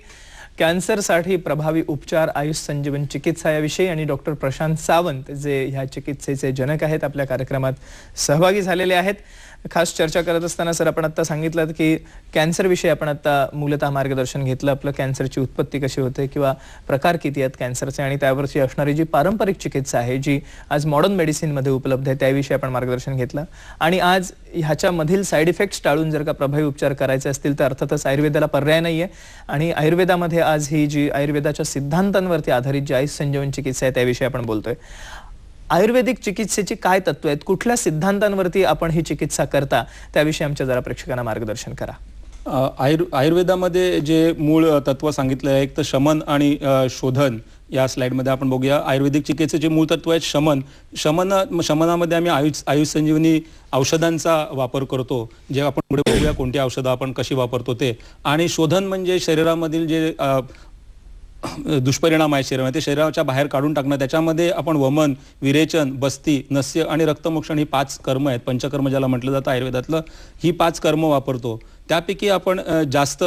कॅन्सरसाठी प्रभावी उपचार आयुष संजीवन चिकित्सा याविषयी आणि डॉक्टर प्रशांत सावंत जे ह्या चिकित्सेचे जनक आहेत आपल्या कार्यक्रमात सहभागी झालेले आहेत. खास चर्चा करत असताना सर आपण आता सांगितलं की कॅन्सर विषयी आपण आता मूलतः मार्गदर्शन घेतलं. आपलं कॅन्सरची उत्पत्ती कशी होते किंवा प्रकार किती आहेत कॅन्सरचे आणि त्यावरची असणारी जी पारंपरिक चिकित्सा आहे जी आज मॉडर्न मेडिसिनमध्ये उपलब्ध आहे त्याविषयी आपण मार्गदर्शन घेतलं. आणि आज ह्याच्यामधील साईड इफेक्ट्स टाळून जर का प्रभावी उपचार करायचे असतील तर अर्थातच आयुर्वेदाला पर्याय नाही आहे. आणि आयुर्वेदामध्ये आज ही जी आयुर्वेदाच्या सिद्धांतांवरती आधारित जी आयुष संजीवन चिकित्सा आहे त्याविषयी आपण बोलतोय. आयुर्वेदिक चिकित्सेची काय तत्व आहेत, कुठल्या सिद्धांतांवरती आपण ही चिकित्सा करता त्याविषयी आमच्या जरा प्रेक्षकांना मार्गदर्शन करा. आयुर्वेदामध्ये जे मूळ तत्व सांगितलं आहे एक तर शमन आणि शोधन. या स्लाइडमध्ये आपण बघूया आयुर्वेदिक चिकित्सेचे मूळ तत्व आहेत शमन. शमनामध्ये आम्ही आयुष संजीवनी औषधांचा वापर करतो, जे आपण पुढे बघूया कोणती औषधं आपण कशी वापरतो ते. आणि शोधन म्हणजे शरीरामधील जे दुष्परिणाम आहे शरीरामध्ये ते शरीराच्या बाहेर काढून टाकणं. त्याच्यामध्ये आपण वमन, विरेचन, बस्ती, नस्य आणि रक्तमोक्षण ही 5 कर्म आहेत. पंचकर्म ज्याला म्हटलं जातं आयुर्वेदातलं, ही 5 कर्म वापरतो. त्यापैकी आपण जास्त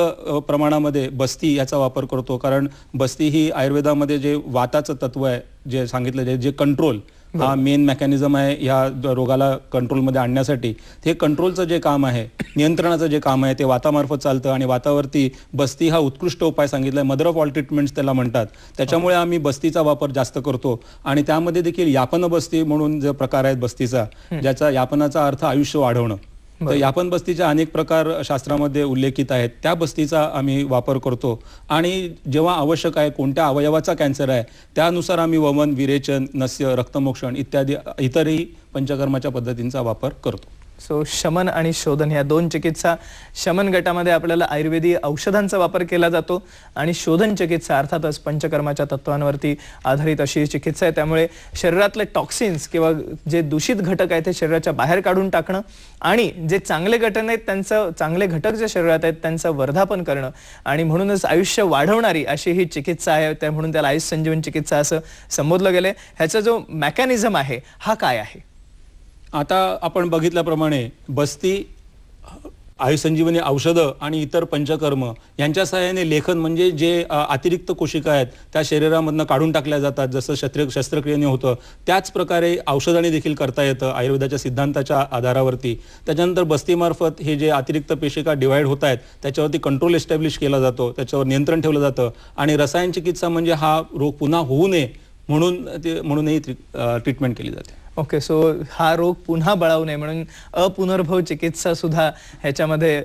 प्रमाणामध्ये बस्ती याचा वापर करतो, कारण बस्ती ही आयुर्वेदामध्ये जे वाताचं तत्व आहे जे सांगितलं जे कंट्रोल हा मेन मेकॅनिझम आहे ह्या रोगाला कंट्रोलमध्ये आणण्यासाठी. हे कंट्रोलचं जे काम आहे, नियंत्रणाचं जे काम आहे ते वातामार्फत चालतं आणि वातावरती बस्ती हा उत्कृष्ट उपाय सांगितला आहे. मदर ऑफ ऑल ट्रीटमेंट्स त्याला म्हणतात. त्याच्यामुळे आम्ही बस्तीचा वापर जास्त करतो. आणि त्यामध्ये देखील यापन बस्ती म्हणून जो प्रकार आहे बस्तीचा, ज्याचा यापनाचा अर्थ आयुष्य वाढवणं. तर यापन बस्तीचे अनेक प्रकार शास्त्रामध्ये उल्लेखित आहेत. त्या बस्तीचा आम्ही वापर करतो. आणि जेव्हा आवश्यक आहे कोणत्या अवयवाचा कॅन्सर आहे त्यानुसार आम्ही वमन, विरेचन, नस्य, रक्तमोक्षण इत्यादी इतरही पंचकर्माच्या पद्धतींचा वापर करतो. सो शमन आणि शोधन ह्या 2 चिकित्सा. शमन गटामध्ये आपल्याला आयुर्वेदिक औषधांचा वापर केला जातो आणि शोधन चिकित्सा अर्थातच पंचकर्माच्या तत्वांवरती आधारित अशी चिकित्सा आहे. त्यामुळे शरीरातले टॉक्सिन्स किंवा जे दूषित घटक आहेत ते शरीराच्या बाहेर काढून टाकणं आणि जे चांगले घटक आहेत त्यांचं चांगले घटक जे शरीरात आहेत त्यांचं वर्धापन करणं आणि म्हणूनच आयुष्य वाढवणारी अशी ही चिकित्सा आहे. त्या म्हणून त्याला आयुष संजीवन चिकित्सा असं संबोधलं गेलंय. ह्याचा जो मेकॅनिझम आहे हा काय आहे? आता आपण बघितल्याप्रमाणे बस्ती, आयुष संजीवनी औषधं आणि इतर पंचकर्म यांच्या सहाय्याने लेखन म्हणजे जे अतिरिक्त कोशिका आहेत त्या शरीरामधनं काढून टाकल्या जातात, जसं शस्त्रक्रियेने होतं त्याच प्रकारे औषधाने देखील करता येतं आयुर्वेदाच्या सिद्धांताच्या आधारावरती. त्याच्यानंतर बस्तीमार्फत हे जे अतिरिक्त पेशिका डिवाइड होत आहेत त्याच्यावरती कंट्रोल एस्टॅब्लिश केला जातो, त्याच्यावर नियंत्रण ठेवलं जातं. आणि रसायन चिकित्सा म्हणजे हा रोग पुन्हा होऊ नये म्हणूनही ट्रीटमेंट केली जाते. ओके, सो हा रोग पुन्हा बळावू नये म्हणून अपुनर्भव चिकित्सा सुद्धा ह्याच्यामध्ये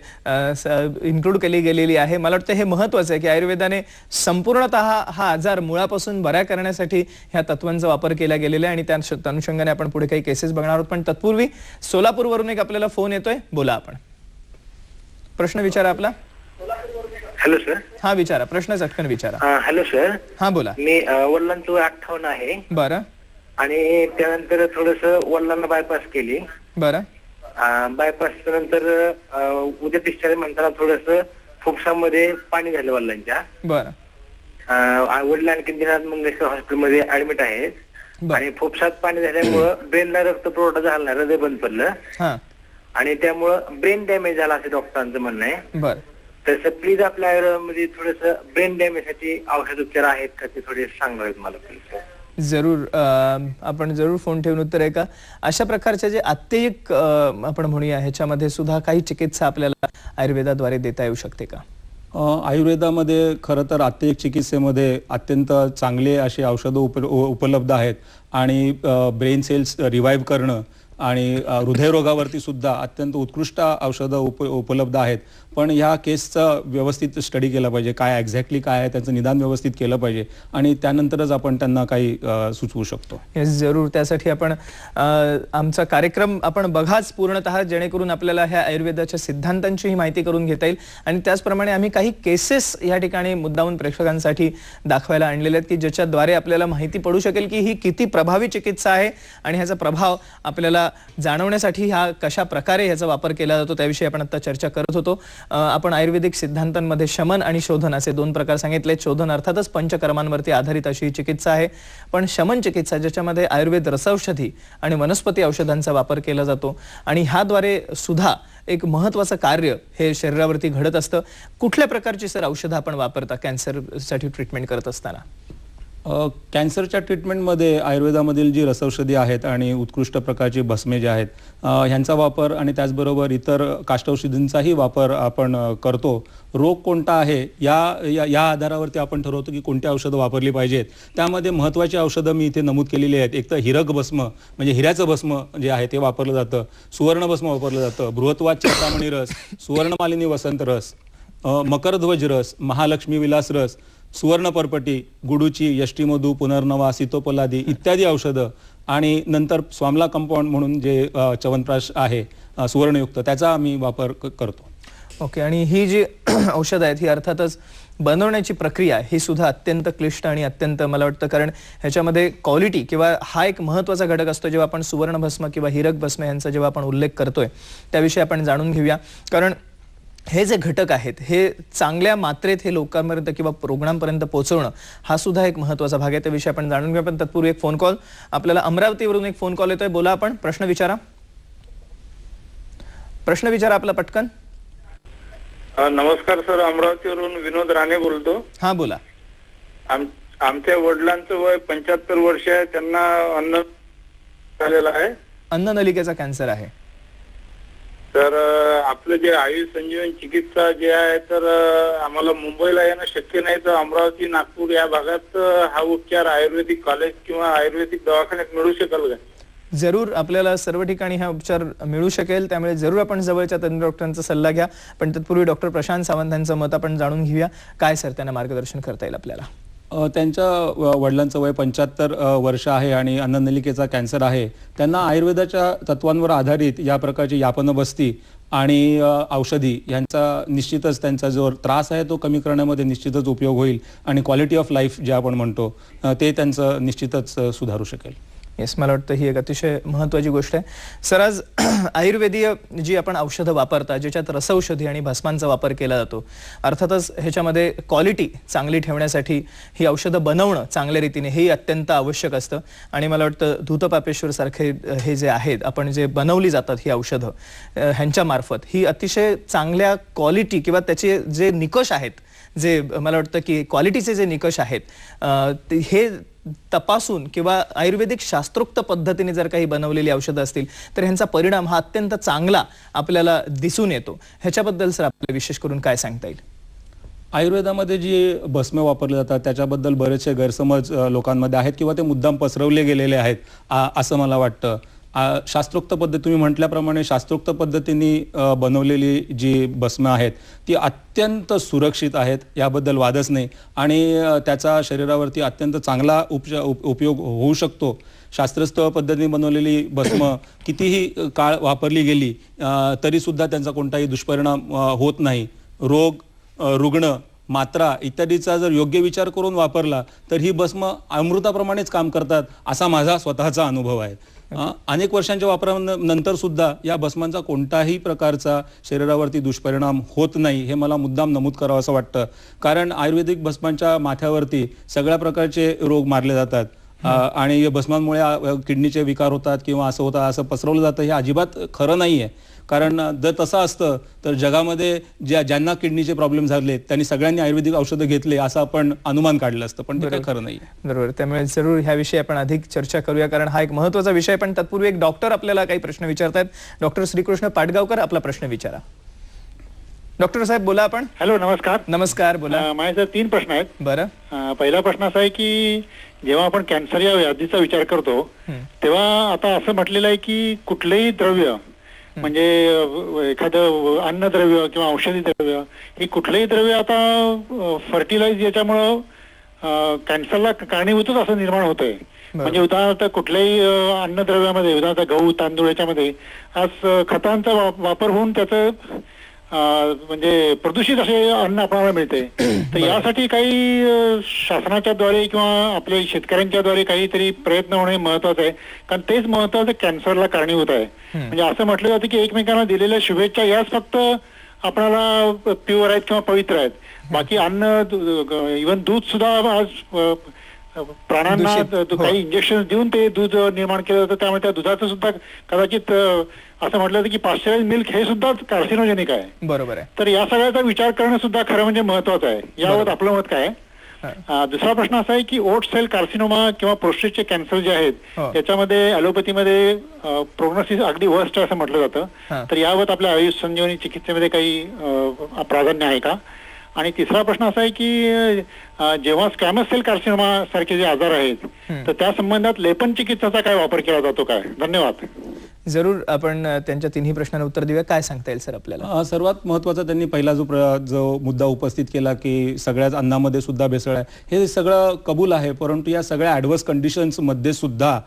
इन्क्लूड केली गेलेली आहे. मला वाटतं हे महत्त्वाचं आहे की आयुर्वेदाने संपूर्णतः हा आजार मुळापासून बऱ्या करण्यासाठी ह्या तत्वांचा वापर केला गेलेला आहे आणि त्या अनुषंगाने आपण पुढे काही केसेस बघणार आहोत. पण तत्पूर्वी सोलापूरवरून एक आपल्याला फोन येतोय. बोला, आपण प्रश्न विचारा आपला. Hello sir. हा, विचारा प्रश्न, चटकन विचारा. Hello sir. हा, बोला. मी वडिलांचं वय 58 आहे. बरं. आणि त्यानंतर थोडस वडिलांना बायपास केली. बरं. बायपास नंतर उद्या डिस्चार्ज म्हणताना थोडस फुफ्सामध्ये पाणी झालं वडिलांच्या. बरं. वडील आणखी दिनाथ मंगेशकर हॉस्पिटलमध्ये ऍडमिट आहेत आणि फुफ्सात पाणी झाल्यामुळं ब्रेनला रक्त पुरवठा झाला, हृदय बंद पडलं आणि त्यामुळं ब्रेन डॅमेज झाला असं डॉक्टरांचं म्हणणं आहे. बरं. तसं प्लीज आपल्या आयुर्वेदामध्ये थोडस ब्रेन डॅमेज साठी औषध उपचार आहेत का ते थोडे सांगावेत मला प्लीज. जरूर, आपण जरूर फोन ठेवून उत्तर आहे का. अशा प्रकारचे जे अत्ययिक आपण म्हणूया ह्याच्यामध्ये सुद्धा काही चिकित्सा आपल्याला आयुर्वेदाद्वारे देता येऊ शकते का? आयुर्वेदामध्ये खरं तर अत्ययिक चिकित्सेमध्ये अत्यंत चांगले असे औषधं उपलब्ध आहेत आणि ब्रेन सेल्स रिवाईव्ह करणं आणि हृदयरोगावरती सुद्धा अत्यंत उत्कृष्ट औषधं उपलब्ध आहेत. पण ह्या केसचं व्यवस्थित स्टडी केला पाहिजे, काय एक्झॅक्टली काय आहे त्याचं निदान व्यवस्थित केलं पाहिजे आणि त्यानंतरच आपण त्यांना काही सुचवू शकतो. जरूर, त्यासाठी आपण आमचा कार्यक्रम आपण बघाच पूर्णतः, जेणेकरून आपल्याला ह्या आयुर्वेदाच्या सिद्धांतांचीही माहिती करून घेता येईल आणि त्याचप्रमाणे आम्ही काही केसेस या ठिकाणी मुद्दामून प्रेक्षकांसाठी दाखवायला आणलेले आहेत की ज्याच्याद्वारे आपल्याला माहिती पडू शकेल की ही किती प्रभावी चिकित्सा आहे आणि ह्याचा प्रभाव आपल्याला जाणवण्यासाठी हा कशा प्रकारे ह्याचा वापर केला जातो त्याविषयी आपण आता चर्चा करत होतो. आपण आयुर्वेदिक सिद्धांतांमध्ये शमन आणि शोधन असे दोन प्रकार सांगितले. शोधन अर्थातच पंचकर्मांवरती आधारित अशी चिकित्सा आहे, पण शमन चिकित्सा ज्याच्यामध्ये आयुर्वेद रसौषधी आणि वनस्पती औषधांचा वापर केला जातो आणि ह्याद्वारे सुद्धा एक महत्त्वाचं कार्य हे शरीरावरती घडत असतं. कुठल्या प्रकारची सर औषधं आपण वापरता कॅन्सरसाठी ट्रीटमेंट करत असताना? कॅन्सरच्या ट्रीटमेंटमध्ये आयुर्वेदामधील जी रसौषधी आहेत आणि उत्कृष्ट प्रकारची भस्मे जे आहेत ह्यांचा वापर आणि त्याचबरोबर इतर काष्टौषधींचाही वापर आपण करतो. रोग कोणता आहे या आधारावरती आपण ठरवतो की कोणती औषधं वापरली पाहिजेत. त्यामध्ये महत्त्वाची औषधं मी इथे नमूद केलेली आहेत. एक तर हिरक भस्म म्हणजे हिऱ्याचं भस्म जे आहे ते वापरलं जातं, सुवर्ण भस्म वापरलं जातं, बृहत्वाद चिंतामणी रस, सुवर्णमालिनी वसंत रस, मकरध्वज रस, महालक्ष्मी विलास रस, सुवर्ण पर्पटी, गुडूची, यष्टीमधू, पुनर्नवा, सीतोपलादी इत्यादी औषधं आणि नंतर स्वामला कंपाऊंड म्हणून जे च्यवनप्राश आहे सुवर्णयुक्त त्याचा आम्ही वापर करतो. ओके, आणि ही जी औषधं आहेत ही अर्थातच बनवण्याची प्रक्रिया ही सुद्धा अत्यंत क्लिष्ट आणि अत्यंत मला वाटतं, कारण ह्याच्यामध्ये क्वालिटी किंवा हा एक महत्त्वाचा घटक असतो. जेव्हा आपण सुवर्ण भस्म किंवा हिरक भस्म यांचा जेव्हा आपण उल्लेख करतोय त्याविषयी आपण जाणून घेऊया, कारण हे जे घटक आहेत हे चांगल्या मात्रेत हे लोकांपर्यंत किंवा रुग्णांपर्यंत पोहोचवणं हा सुद्धा एक महत्त्वाचा भाग आहे. त्याविषयी आपण जाणून घेऊया. पण तत्पूर्वी एक फोन कॉल आपल्याला अमरावतीवरून एक फोन कॉल येतोय. बोला, आपण प्रश्न विचारा. प्रश्न विचारा आपला पटकन. नमस्कार सर, अमरावतीवरून विनोद राणे बोलतो. हा, बोला. आमच्या वडिलांचं वय 75 वर्ष आहे. त्यांना अन्न झालेला आहे, अन्ननलिकेचा कॅन्सर आहे. तर आपलं जे आयुष संजीवन चिकित्सा जे आहे तर आम्हाला मुंबईला येणं शक्य नाही, तर अमरावती नागपूर या भागात हा उपचार आयुर्वेदिक कॉलेज किंवा आयुर्वेदिक दवाखान्यात मिळू शकेल का? जरूर, आपल्याला सर्व ठिकाणी हा उपचार मिळू शकेल. त्यामुळे जरूर आपण जवळच्या तज्ञ डॉक्टरांचा सल्ला घ्या. पण तत्पूर्वी डॉक्टर प्रशांत सावंत यांचं मत आपण जाणून घेऊया. काय सर त्यांना मार्गदर्शन करता येईल आपल्याला? त्यांच्या वडिलांचं वय 75 वर्ष आहे आणि अन्ननलिकेचा कॅन्सर आहे. त्यांना आयुर्वेदाच्या तत्वांवर आधारित या प्रकारची यापनबस्ती आणि औषधी यांचा निश्चितच त्यांचा जो त्रास आहे तो कमी करण्यामध्ये निश्चितच उपयोग होईल आणि क्वालिटी ऑफ लाईफ जे आपण म्हणतो ते त्यांचं निश्चितच सुधारू शकेल. येस, मला वाटतं ही एक अतिशय महत्त्वाची गोष्ट आहे. सर, आज आयुर्वेदीय जी आपण औषधं वापरता ज्याच्यात रसौषधी आणि भस्मांचा वापर केला जातो, अर्थातच ह्याच्यामध्ये क्वालिटी चांगली ठेवण्यासाठी ही औषधं बनवणं चांगल्या रीतीने हे अत्यंत आवश्यक असतं. आणि मला वाटतं धूतपापेश्वर सारखे हे जे आहेत आपण जे बनवली जातात ही औषधं ह्यांच्या मार्फत ही अतिशय चांगल्या क्वालिटी किंवा त्याचे जे निकष आहेत, जे मला वाटतं की क्वालिटीचे जे निकष आहेत हे तपासून किंवा आयुर्वेदिक शास्त्रोक्त पद्धतीने जर काही बनवलेली औषधं असतील तर ह्यांचा परिणाम हा अत्यंत चांगला आपल्याला दिसून येतो. ह्याच्याबद्दल सर आपल्याला विशेष करून काय सांगता येईल? आयुर्वेदामध्ये जी भस्म वापरली जातात त्याच्याबद्दल बरेचसे गैरसमज लोकांमध्ये आहेत किंवा ते मुद्दाम पसरवले गेलेले आहेत असं मला वाटतं. शास्त्रोक्त पद्धत तुम्ही म्हटल्याप्रमाणे शास्त्रोक्त पद्धतीने बनवलेली जी भस्म आहेत ती अत्यंत सुरक्षित आहेत, याबद्दल वादच नाही. आणि त्याचा शरीरावरती अत्यंत चांगला उपयोग होऊ शकतो. शास्त्रस्थ पद्धतीने बनवलेली भस्म कितीही काळ वापरली गेली तरीसुद्धा त्यांचा कोणताही दुष्परिणाम होत नाही. रोग, रुग्ण, मात्रा इत्यादीचा जर योग्य विचार करून वापरला तर ही भस्म अमृताप्रमाणेच काम करतात असा माझा स्वतःचा अनुभव आहे. अनेक वर्षांच्या वापरानंतर सुद्धा या भस्मांचा कोणताही प्रकारचा शरीरावरती दुष्परिणाम होत नाही हे मला मुद्दाम नमूद करावं असं वाटतं. कारण आयुर्वेदिक भस्मांच्या माथ्यावरती सगळ्या प्रकारचे रोग मारले जातात आणि भस्मांमुळे किडनीचे विकार होतात किंवा असं होतं असं पसरवलं जातं हे अजिबात खरं नाही आहे. कारण जर तसं असतं तर जगामध्ये ज्यांना किडनीचे प्रॉब्लेम झाले त्यांनी सगळ्यांनी आयुर्वेदिक औषधं घेतले असं आपण अनुमान काढलं असतं, पण ते काही खरं नाही. बरोबर. त्यामुळे जरूर ह्याविषयी आपण अधिक चर्चा करूया कारण हा एक महत्त्वाचा विषय. पण तत्पूर्वी एक डॉक्टर आपल्याला काही प्रश्न विचारतात. डॉक्टर श्रीकृष्ण पाटगावकर, आपला प्रश्न विचारा. डॉक्टर साहेब बोला आपण. हॅलो, नमस्कार. नमस्कार, बोला. माझे 3 प्रश्न आहेत. बरं. पहिला प्रश्न असा आहे की जेव्हा आपण कॅन्सर या व्याधीचा विचार करतो तेव्हा आता असं म्हटलेलं आहे की कुठलेही द्रव्य म्हणजे एखादं अन्नद्रव्य किंवा औषधी द्रव्य ही कुठलेही द्रव्य आता फर्टिलाइज याच्यामुळं कॅन्सरला कारणीभूतच असं निर्माण होतंय. म्हणजे उदाहरणार्थ कुठल्याही अन्नद्रव्यामध्ये, उदाहरणार्थ गहू, तांदूळ याच्यामध्ये आज खतांचा वापर होऊन त्याचं म्हणजे प्रदूषित असे अन्न आपल्याला मिळते. तर यासाठी काही शासनाच्या द्वारे किंवा आपल्या शेतकऱ्यांच्या द्वारे काहीतरी प्रयत्न होणे महत्वाचं आहे. कारण तेच महत्वाचं कॅन्सरला कारणीभूत आहे. म्हणजे असं म्हटलं जातं की एकमेकांना दिलेल्या शुभेच्छा याच फक्त आपल्याला प्युअर आहेत किंवा पवित्र आहेत. बाकी अन्न, इव्हन दूध सुद्धा आज प्राण्यांना काही इंजेक्शन देऊन ते दूध निर्माण केलं जातं. त्यामुळे त्या दुधाचं सुद्धा कदाचित असं म्हटलं जातं की पाश्चराइज्ड मिल्क हे सुद्धा कार्सिनोजेनिक आहे. बरोबर आहे. तर या सगळ्याचा विचार करणं सुद्धा खरं म्हणजे महत्वाचं आहे. यावर आपलं मत काय आहे? दुसरा प्रश्न असा आहे की ओट सेल कार्सिनोमा किंवा प्रोस्टेटचे कॅन्सर जे आहेत त्याच्यामध्ये ॲलोपॅथीमध्ये प्रोग्नोसिस अगदी वर्स्ट असं म्हटलं जातं. तर यावर आपल्या आयुष संजीवनी चिकित्सेमध्ये काही प्राधान्य आहे का? आणि तिसरा प्रश्न असा आहे की जेव्हा स्कॅमस सेल कार्सिनोमा सारखे जे आजार आहेत तर त्या संबंधात लेपन चिकित्साचा काय वापर केला जातो काय? धन्यवाद. जरूर आपण त्यांच्या तिन्ही प्रश्नांना उत्तर देऊया. काय सांगता येईल सर आपल्याला? सर्वात महत्त्वाचा त्यांनी पहिला जो मुद्दा उपस्थित केला की सगळ्याच अन्नामध्ये सुद्धा भेसळ आहे, हे सगळं कबूल आहे. परंतु या सगळ्या ॲडव्हर्स कंडिशन्समध्ये सुद्धा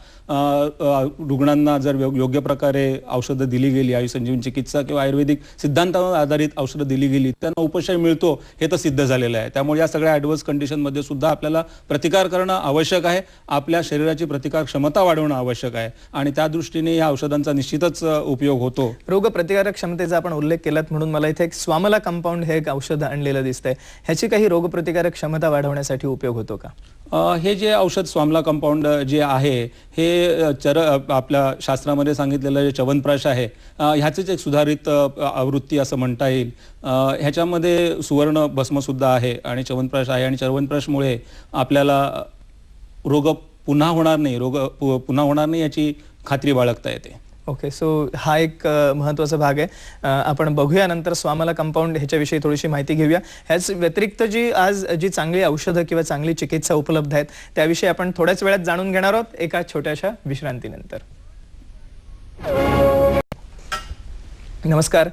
रुग्णांना जर योग्य प्रकारे औषधं दिली गेली, आयुष संजीवनी चिकित्सा किंवा आयुर्वेदिक सिद्धांतावर आधारित औषधं दिली गेली, त्यांना उपशय मिळतो हे तर सिद्ध झालेलं आहे. त्यामुळे या सगळ्या ॲडव्हर्स कंडिशनमध्ये सुद्धा आपल्याला प्रतिकार करणं आवश्यक आहे. आपल्या शरीराची प्रतिकार क्षमता वाढवणं आवश्यक आहे आणि त्या दृष्टीने या औषधांचा निश्चितच उपयोग होतो. रोग प्रतिकारक क्षमतेचा आपण उल्लेख केलात म्हणून मला इथे एक स्वामला कंपाऊंड हे एक औषध आणलेलं दिसतंय. ह्याची काही रोग प्रतिकारक क्षमता वाढवण्यासाठी उपयोग होतो का? हे जे औषध स्वामला कंपाऊंड जे आहे हे आपल्या शास्त्रामध्ये सांगितलेलं जे च्यवनप्राश आहे ह्याचीच एक सुधारित आवृत्ती असं म्हणता येईल. ह्याच्यामध्ये सुवर्ण भस्मसुद्धा आहे आणि च्यवनप्राश आहे आणि च्यवनप्राशमुळे आपल्याला रोग पुन्हा होणार नाही याची खात्री बाळगता येते. ओके, सो हा एक महत्त्वाचा भाग आहे. आपण बघूया नंतर स्वामला कंपाऊंड ह्याच्याविषयी थोडीशी माहिती घेऊया. ह्याच व्यतिरिक्त जी चांगली औषधं किंवा चांगली चिकित्सा उपलब्ध आहेत त्याविषयी आपण थोड्याच वेळात जाणून घेणार आहोत एका छोट्याशा विश्रांतीनंतर. नमस्कार.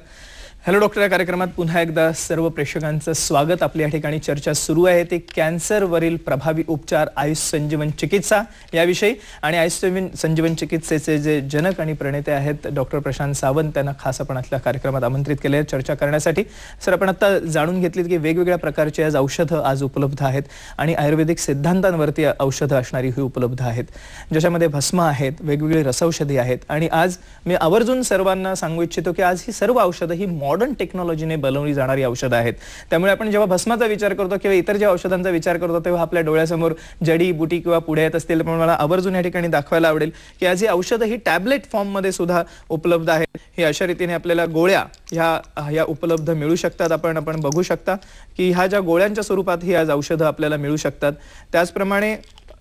हॅलो डॉक्टर या कार्यक्रमात पुन्हा एकदा सर्व प्रेक्षकांचं स्वागत. आपली या ठिकाणी चर्चा सुरू आहे ती कॅन्सरवरील प्रभावी उपचार आयुष संजीवन चिकित्सा याविषयी. आणि आयुष संजीवन चिकित्सेचे जे जनक आणि प्रणेते आहेत डॉक्टर प्रशांत सावंत, त्यांना खास आपण आपल्या कार्यक्रमात आमंत्रित केले आहे चर्चा करण्यासाठी. सर, आपण आता जाणून घेतलीत की वेगवेगळ्या प्रकारची आज औषधं आज उपलब्ध आहेत आणि आयुर्वेदिक सिद्धांतांवरती औषधं असणारी ही उपलब्ध आहेत, ज्याच्यामध्ये भस्म आहेत, वेगवेगळी रसौषधी आहेत. आणि आज मी आवर्जून सर्वांना सांगू इच्छितो की आज ही सर्व औषधं ही मॉडर्न टेक्नॉलॉजीने बनवली जाणारी औषधं आहेत. त्यामुळे आपण जेव्हा भस्माचा विचार करतो किंवा इतर ज्या औषधांचा विचार करतो तेव्हा आपल्या डोळ्यासमोर जडी बुटी किंवा पुढे येत असतील. पण मला आवर्जून या ठिकाणी दाखवायला आवडेल की आज ही औषधं ही टॅबलेट फॉर्ममध्ये सुद्धा उपलब्ध आहेत. ही अशा रीतीने आपल्याला गोळ्या ह्या उपलब्ध मिळू शकतात. आपण बघू शकता की ह्या ज्या गोळ्यांच्या स्वरूपात ही आज औषधं आपल्याला मिळू शकतात. त्याचप्रमाणे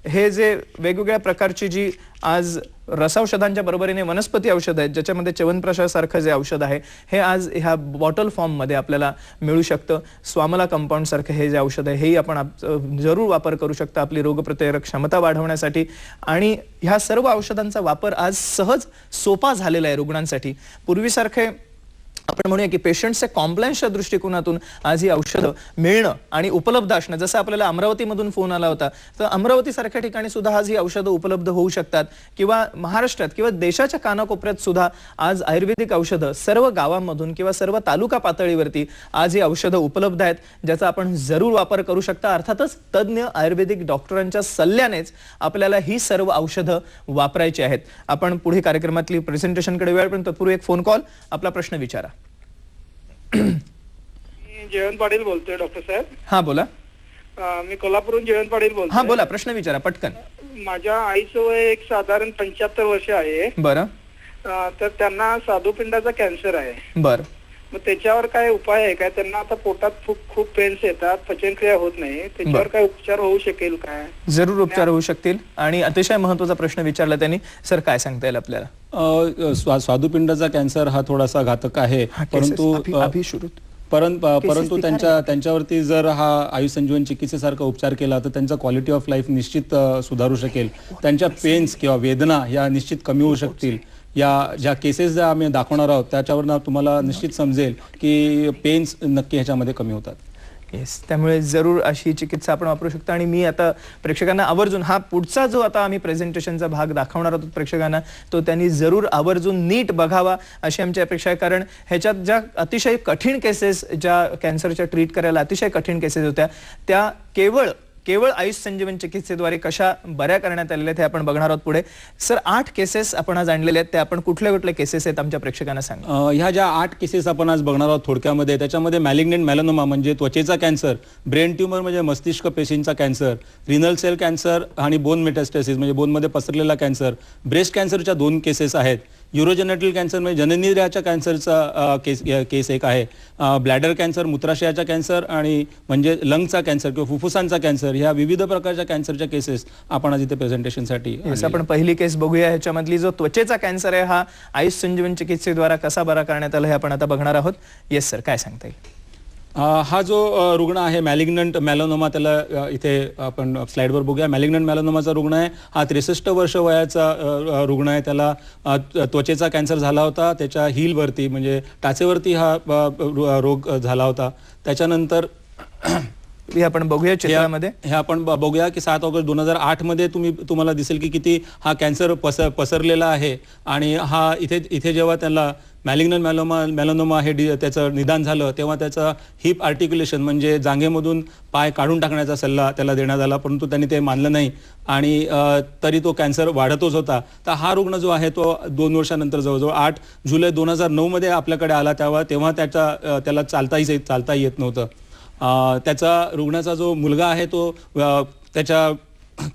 हे जे वेगवेगळ्या प्रकारची जी आज रसाौषधांच्या बरोबरीने वनस्पती औषध आहेत, ज्याच्यामध्ये च्यवनप्रकाशासारखं जे औषध आहे हे आज ह्या बॉटल फॉर्ममध्ये आपल्याला मिळू शकतं. स्वामला कंपाऊंड सारखं हे जे औषध आहे हेही आपण जरूर वापर करू शकता आपली रोगप्रतिकारक क्षमता वाढवण्यासाठी. आणि ह्या सर्व औषधांचा वापर आज सहज सोपा झालेला आहे रुग्णांसाठी. पूर्वीसारखे आपण म्हणूया की पेशंट्सच्या कॉम्प्लायन्सच्या दृष्टिकोनातून आज ही औषधं मिळणं आणि उपलब्ध असणं, जसं आपल्याला अमरावतीमधून फोन आला होता, तर अमरावती सारख्या ठिकाणी सुद्धा आज ही औषधं उपलब्ध होऊ शकतात. किंवा महाराष्ट्रात किंवा देशाच्या कानाकोपऱ्यात सुद्धा आज आयुर्वेदिक औषधं सर्व गावांमधून किंवा सर्व तालुका पातळीवरती आज ही औषधं उपलब्ध आहेत, ज्याचा आपण जरूर वापर करू शकता. अर्थातच तज्ज्ञ आयुर्वेदिक डॉक्टरांच्या सल्ल्यानेच आपल्याला ही सर्व औषधं वापरायची आहेत. आपण पुढे कार्यक्रमातली प्रेझेंटेशनकडे वेळ, पण तत्पूर्वी एक फोन कॉल. आपला प्रश्न विचारा. मी जयवंत पाटील बोलतोय डॉक्टर साहेब. हा बोला. मी कोल्हापूरहून जयवंत पाटील बोलतोय. हा बोला, प्रश्न विचारा पटकन. माझ्या आईचं वय एक साधारण 75 वर्ष आहे. बरं. तर त्यांना स्वादुपिंडाचा कॅन्सर आहे. बरं. मग त्याच्यावर काय उपाय आहे काय? त्यांना आता पोटात खूप पेन्स येतात, पचनक्रिया होत नाही, त्याच्यावर काय उपचार होऊ शकेल काय? जरूर उपचार होऊ शकतील. आणि अतिशय महत्त्वाचा प्रश्न विचारला त्यांनी. सर काय सांगता येईल आपल्याला? स्वादुपिंडाचा कॅन्सर हा थोडासा घातक आहे, परंतु त्यांच्यावरती जर हा आयुष संजीवन चिकित्सेसारखा उपचार केला तर त्यांचा क्वालिटी ऑफ लाईफ निश्चित सुधारू शकेल. त्यांच्या पेन्स किंवा वेदना या निश्चित कमी होऊ शकतील. या ज्या केसेस ज्या आम्ही दाखवणार आहोत त्याच्यावरनं तुम्हाला निश्चित समजेल की पेन्स नक्की ह्याच्यामध्ये कमी होतात. येस, त्यामुळे जरूर अशी चिकित्सा आपण वापरू शकता. आणि मी आता प्रेक्षकांना आवर्जून हा पुढचा जो आता आम्ही प्रेझेंटेशनचा भाग दाखवणार आहोत प्रेक्षकांना, तो त्यांनी जरूर आवर्जून नीट बघावा अशी आमची अपेक्षा आहे. कारण ह्याच्यात ज्या अतिशय कठीण केसेस, ज्या कॅन्सरच्या ट्रीट करायला अतिशय कठीण केसेस होत्या, त्या केवळ आयुष संजीवन चिकित्सेद्वारे कशा बऱ्या करण्यात आलेल्या आहेत हे आपण बघणार आहोत पुढे. सर 8 केसेस आपण आज आणलेले आहेत, ते आपण कुठले केसेस आहेत आमच्या प्रेक्षकांना सांगा. ह्या ज्या 8 केसेस आपण आज बघणार आहोत थोडक्यामध्ये, त्याच्यामध्ये मॅलिग्नंट मेलॅनोमा म्हणजे त्वचेचा कॅन्सर, ब्रेन ट्यूमर म्हणजे मस्तिष्क पेशींचा कॅन्सर, रिनल सेल कॅन्सर आणि बोन मेटास्टेसिस म्हणजे बोनमध्ये पसरलेला कॅन्सर, ब्रेस्ट कॅन्सरच्या 2 केसेस आहेत, युरोजेनेटल कॅन्सर म्हणजे जननेंद्रियाच्या कॅन्सरचा केस एक आहे, ब्लॅडर कॅन्सर, मूत्राशयाचा कॅन्सर आणि म्हणजे लंगचा कॅन्सर किंवा फुफ्फुसांचा कॅन्सर, ह्या विविध प्रकारच्या कॅन्सरच्या केसेस आपण आज इथे प्रेझेंटेशनसाठी. आपण पहिली केस बघूया. ह्याच्यामधली जो त्वचेचा कॅन्सर आहे हा आयुष संजीवन चिकित्सेद्वारा कसा बरा करण्यात आला हे आपण आता बघणार आहोत. येस सर, काय सांगता येईल? हा जो रुग्ण आहे मॅलिग्नंट मेलॅनोमा, त्याला इथे आपण स्लाइडवर बघूया. मॅलिग्नंट मेलॅनोमाचा रुग्ण आहे हा. 63 वर्ष वयाचा रुग्ण आहे. त्याला त्वचेचा कॅन्सर झाला होता. त्याच्या हीलवरती म्हणजे टाचेवरती हा रोग झाला होता. त्याच्यानंतर हे आपण बघूया चित्रामध्ये. हे आपण बघूया की 7 ऑगस्ट 2008 मध्ये तुम्हाला दिसेल की किती हा कॅन्सर पसरलेला आहे. आणि हा इथे जेव्हा त्याला मॅलिग्नंट मेलॅनोमा हे त्याचं निदान झालं तेव्हा त्याचा हिप आर्टिक्युलेशन म्हणजे जांघेमधून पाय काढून टाकण्याचा सल्ला त्याला देण्यात आला, परंतु त्यांनी ते मानलं नाही आणि तरी तो कॅन्सर वाढतच होता. तर हा रुग्ण जो आहे तो 2 वर्षानंतर जवळजवळ 8 जुलै 2009 मध्ये आपल्याकडे आला. तेव्हा त्याला चालता येत नव्हतं. त्याचा रुग्णाचा जो मुलगा आहे तो त्याच्या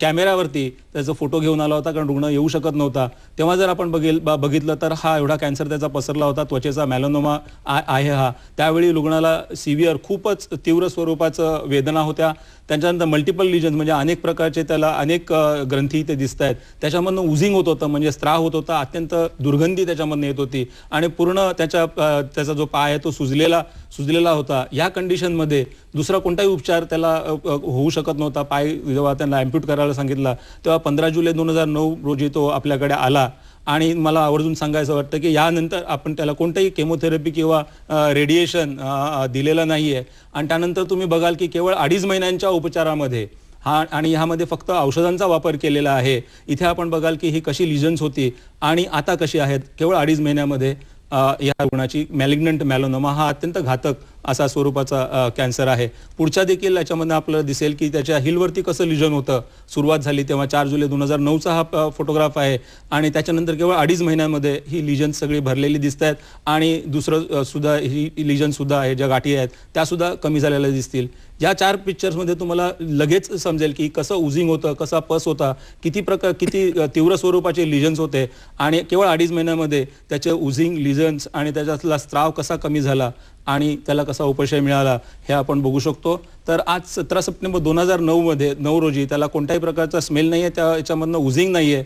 कॅमेऱ्यावरती त्याचा फोटो घेऊन आला होता, कारण रुग्ण येऊ शकत नव्हता. तेव्हा जर आपण बघितलं तर हा एवढा कॅन्सर त्याचा पसरला होता. त्वचेचा मेलॅनोमा आहे हा. त्यावेळी रुग्णाला सिव्हिअर खूपच तीव्र स्वरूपाचं वेदना होत्या. त्याच्यानंतर मल्टिपल लिजन्स म्हणजे अनेक प्रकारचे त्याला अनेक ग्रंथी ते दिसत आहेत. त्याच्यामधनं उझिंग होत होतं म्हणजे स्त्राव होत होता. अत्यंत दुर्गंधी त्याच्यामधनं येत होती आणि पूर्ण त्याचा जो पाय आहे तो सुजलेला होता. या कंडिशनमध्ये दुसरा कोणताही उपचार त्याला होऊ शकत नव्हता. पाय जेव्हा त्यांना अॅम्प्यूट करायला सांगितला तेव्हा 15 जुलै 2009 रोजी तो आपल्याकडे आला. आणि मला आवर्जून सांगायचं वाटतं की यानंतर आपण त्याला कोणताही केमोथेरपी किंवा रेडिएशन दिलेलं नाही आहे. आणि त्यानंतर तुम्ही बघाल की केवळ 2.5 महिन्यांच्या उपचारामध्ये आणि ह्यामध्ये फक्त औषधांचा वापर केलेला आहे. इथे आपण बघाल की ही कशी लिजन्स होती आणि आता कशी आहेत. केवळ 2.5 महिन्यामध्ये या रुग्णाची मॅलिग्नंट मेलॅनोमा हा अत्यंत घातक असा स्वरूपाचा कॅन्सर आहे. पुढच्या देखील याच्यामध्ये आपल्याला दिसेल की त्याच्या हिलवरती कसं लिजन होतं. सुरुवात झाली तेव्हा 4 जुलै 2009चा हा फोटोग्राफ आहे आणि त्याच्यानंतर केवळ 2.5 महिन्यामध्ये ही लिजन सगळी भरलेली दिसत आहेत. आणि दुसरं सुद्धा ही लिजन सुद्धा आहे, ज्या गाठी आहेत त्या सुद्धा कमी झालेल्या दिसतील. या 4 पिक्चर्समध्ये तुम्हाला लगेच समजेल की कसं उझिंग होतं, कसा पस होता, किती तीव्र स्वरूपाचे लिजन्स होते आणि केवळ 2.5 महिन्यामध्ये त्याचे उझिंग लिजन्स आणि त्याच्यातला स्त्राव कसा कमी झाला आणि त्याला कसा उपशय मिळाला हे आपण बघू शकतो. तर आज 17 सप्टेंबर 2009 रोजी त्याला कोणत्याही प्रकारचा स्मेल नाही आहे, याच्यामधनं उझिंग नाही आहे,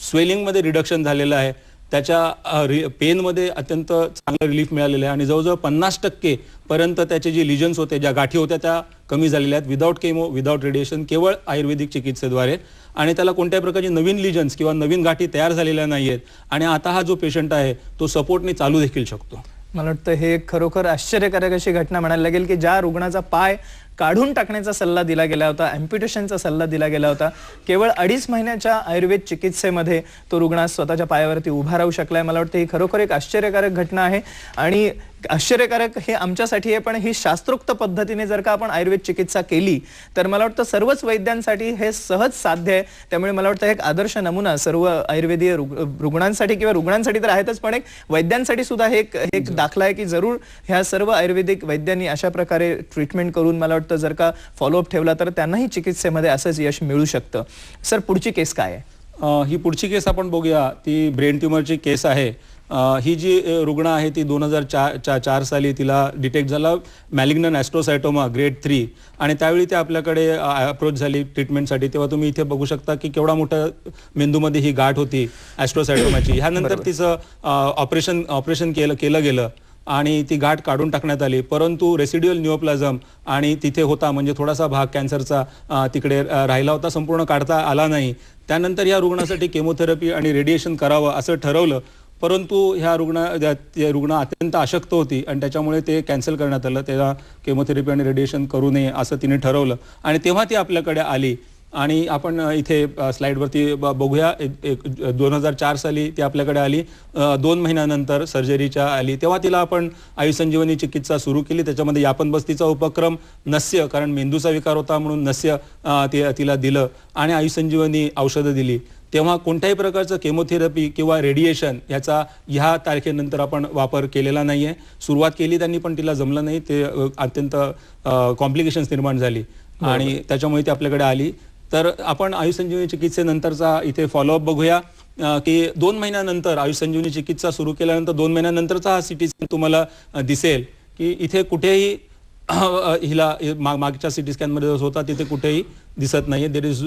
स्वेलिंगमध्ये रिडक्शन झालेलं आहे, त्याच्या पेनमध्ये अत्यंत चांगलं रिलीफ मिळालेलं आहे आणि जवळजवळ 50% पर्यंत त्याचे जे लिजन्स होते, ज्या गाठी होत्या त्या कमी झालेल्या आहेत विदाऊट केमो, विदाऊट रेडिएशन, केवळ आयुर्वेदिक चिकित्सेद्वारे. आणि त्याला कोणत्याही प्रकारची नवीन लिजन्स किंवा नवीन गाठी तयार झालेल्या नाही आहेत आणि आता हा जो पेशंट आहे तो सपोर्टने चालू देखील शकतो. मला वाटतं हे खरोखर आश्चर्यकारक अशी घटना म्हणायला लागेल की ज्या रुग्णाचा पाय काढून टाकण्याचा सल्ला दिला गेला होता, अॅम्प्युटेशनचा सल्ला दिला गेला होता, केवळ 2.5 महिन्याच्या आयुर्वेद चिकित्सेमध्ये तो रुग्ण स्वतःच्या पायावरती उभा राहू शकलाय. मला वाटतं ही खरोखर एक आश्चर्यकारक घटना आहे आणि आश्चर्यकारक हे आमच्यासाठी आहे, पण ही शास्त्रोक्त पद्धतीने जर का आपण आयुर्वेद चिकित्सा केली तर मला वाटतं सर्वच वैद्यांसाठी हे सहज साध्य आहे. त्यामुळे मला वाटतं एक आदर्श नमुना सर्व आयुर्वेदीय रुग्णांसाठी किंवा रुग्णांसाठी तर आहेतच, पण एक वैद्यांसाठी सुद्धा हे एक दाखला आहे की जरूर ह्या सर्व आयुर्वेदिक वैद्यांनी अशा प्रकारे ट्रीटमेंट करून मला वाटतं जर का फॉलोअप ठेवला तर त्यांनाही चिकित्सेमध्ये असंच यश मिळू शकतं. सर, पुढची केस काय आहे? ही पुढची केस आपण बघूया. ती ब्रेन ट्युमरची केस आहे. ही जी रुग्ण आहे ती 2004 साली तिला डिटेक्ट झाला मॅलिग्नंट ॲस्ट्रोसायटोमा ग्रेड 3 आणि त्यावेळी ते आपल्याकडे अप्रोच झाली ट्रीटमेंटसाठी. तेव्हा तुम्ही इथे बघू शकता की केवढा मोठा मेंदूमध्ये ही गाठ होती ॲस्ट्रोसायटोमाची. ह्यानंतर तिचं ऑपरेशन केलं गेलं आणि ती गाठ काढून टाकण्यात आली, परंतु रेसिड्युअल न्यूरोप्लाझम आणि तिथे होता म्हणजे थोडासा भाग कॅन्सरचा तिकडे राहिला होता, संपूर्ण काढता आला नाही. त्यानंतर या रुग्णासाठी केमोथेरपी आणि रेडिएशन करावं असं ठरवलं, परंतु ह्या रुग्ण अत्यंत अशक्त होती आणि त्याच्यामुळे ते कॅन्सल करण्यात आलं. त्याला केमोथेरपी आणि रेडिएशन करू नये असं तिने ठरवलं आणि तेव्हा ती आपल्याकडे आली. आणि आपण इथे स्लाइडवरती बघूया 2004 साली ती आपल्याकडे आली. 2 महिन्यानंतर सर्जरीच्या आली, तेव्हा तिला आपण आयुसंजीवनी चिकित्सा सुरू केली. त्याच्यामध्ये यापन बस्तीचा उपक्रम, नस्य, कारण मेंदूचा विकार होता म्हणून नस्य तिला दिलं आणि आयुसंजीवनी औषधं दिली. तेव्हा कोणत्याही प्रकारचं केमोथेरपी किंवा रेडिएशन ह्याचा ह्या तारखेनंतर आपण वापर केलेला नाही आहे. सुरुवात केली त्यांनी पण तिला जमलं नाही, ते अत्यंत कॉम्प्लिकेशन्स निर्माण झाली आणि त्याच्यामुळे ती आपल्याकडे आली. तर आपण आयुसंजीवनी चिकित्सेनंतरचा इथे फॉलोअप बघूया की 2 महिन्यानंतर आयुसंजीवनी चिकित्सा सुरू केल्यानंतर 2 महिन्यानंतरचा हा सिटी स्कॅन तुम्हाला दिसेल की इथे कुठेही हिला मागच्या सिटी स्कॅनमध्ये जसं होता तिथे कुठेही दिसत नाही. There is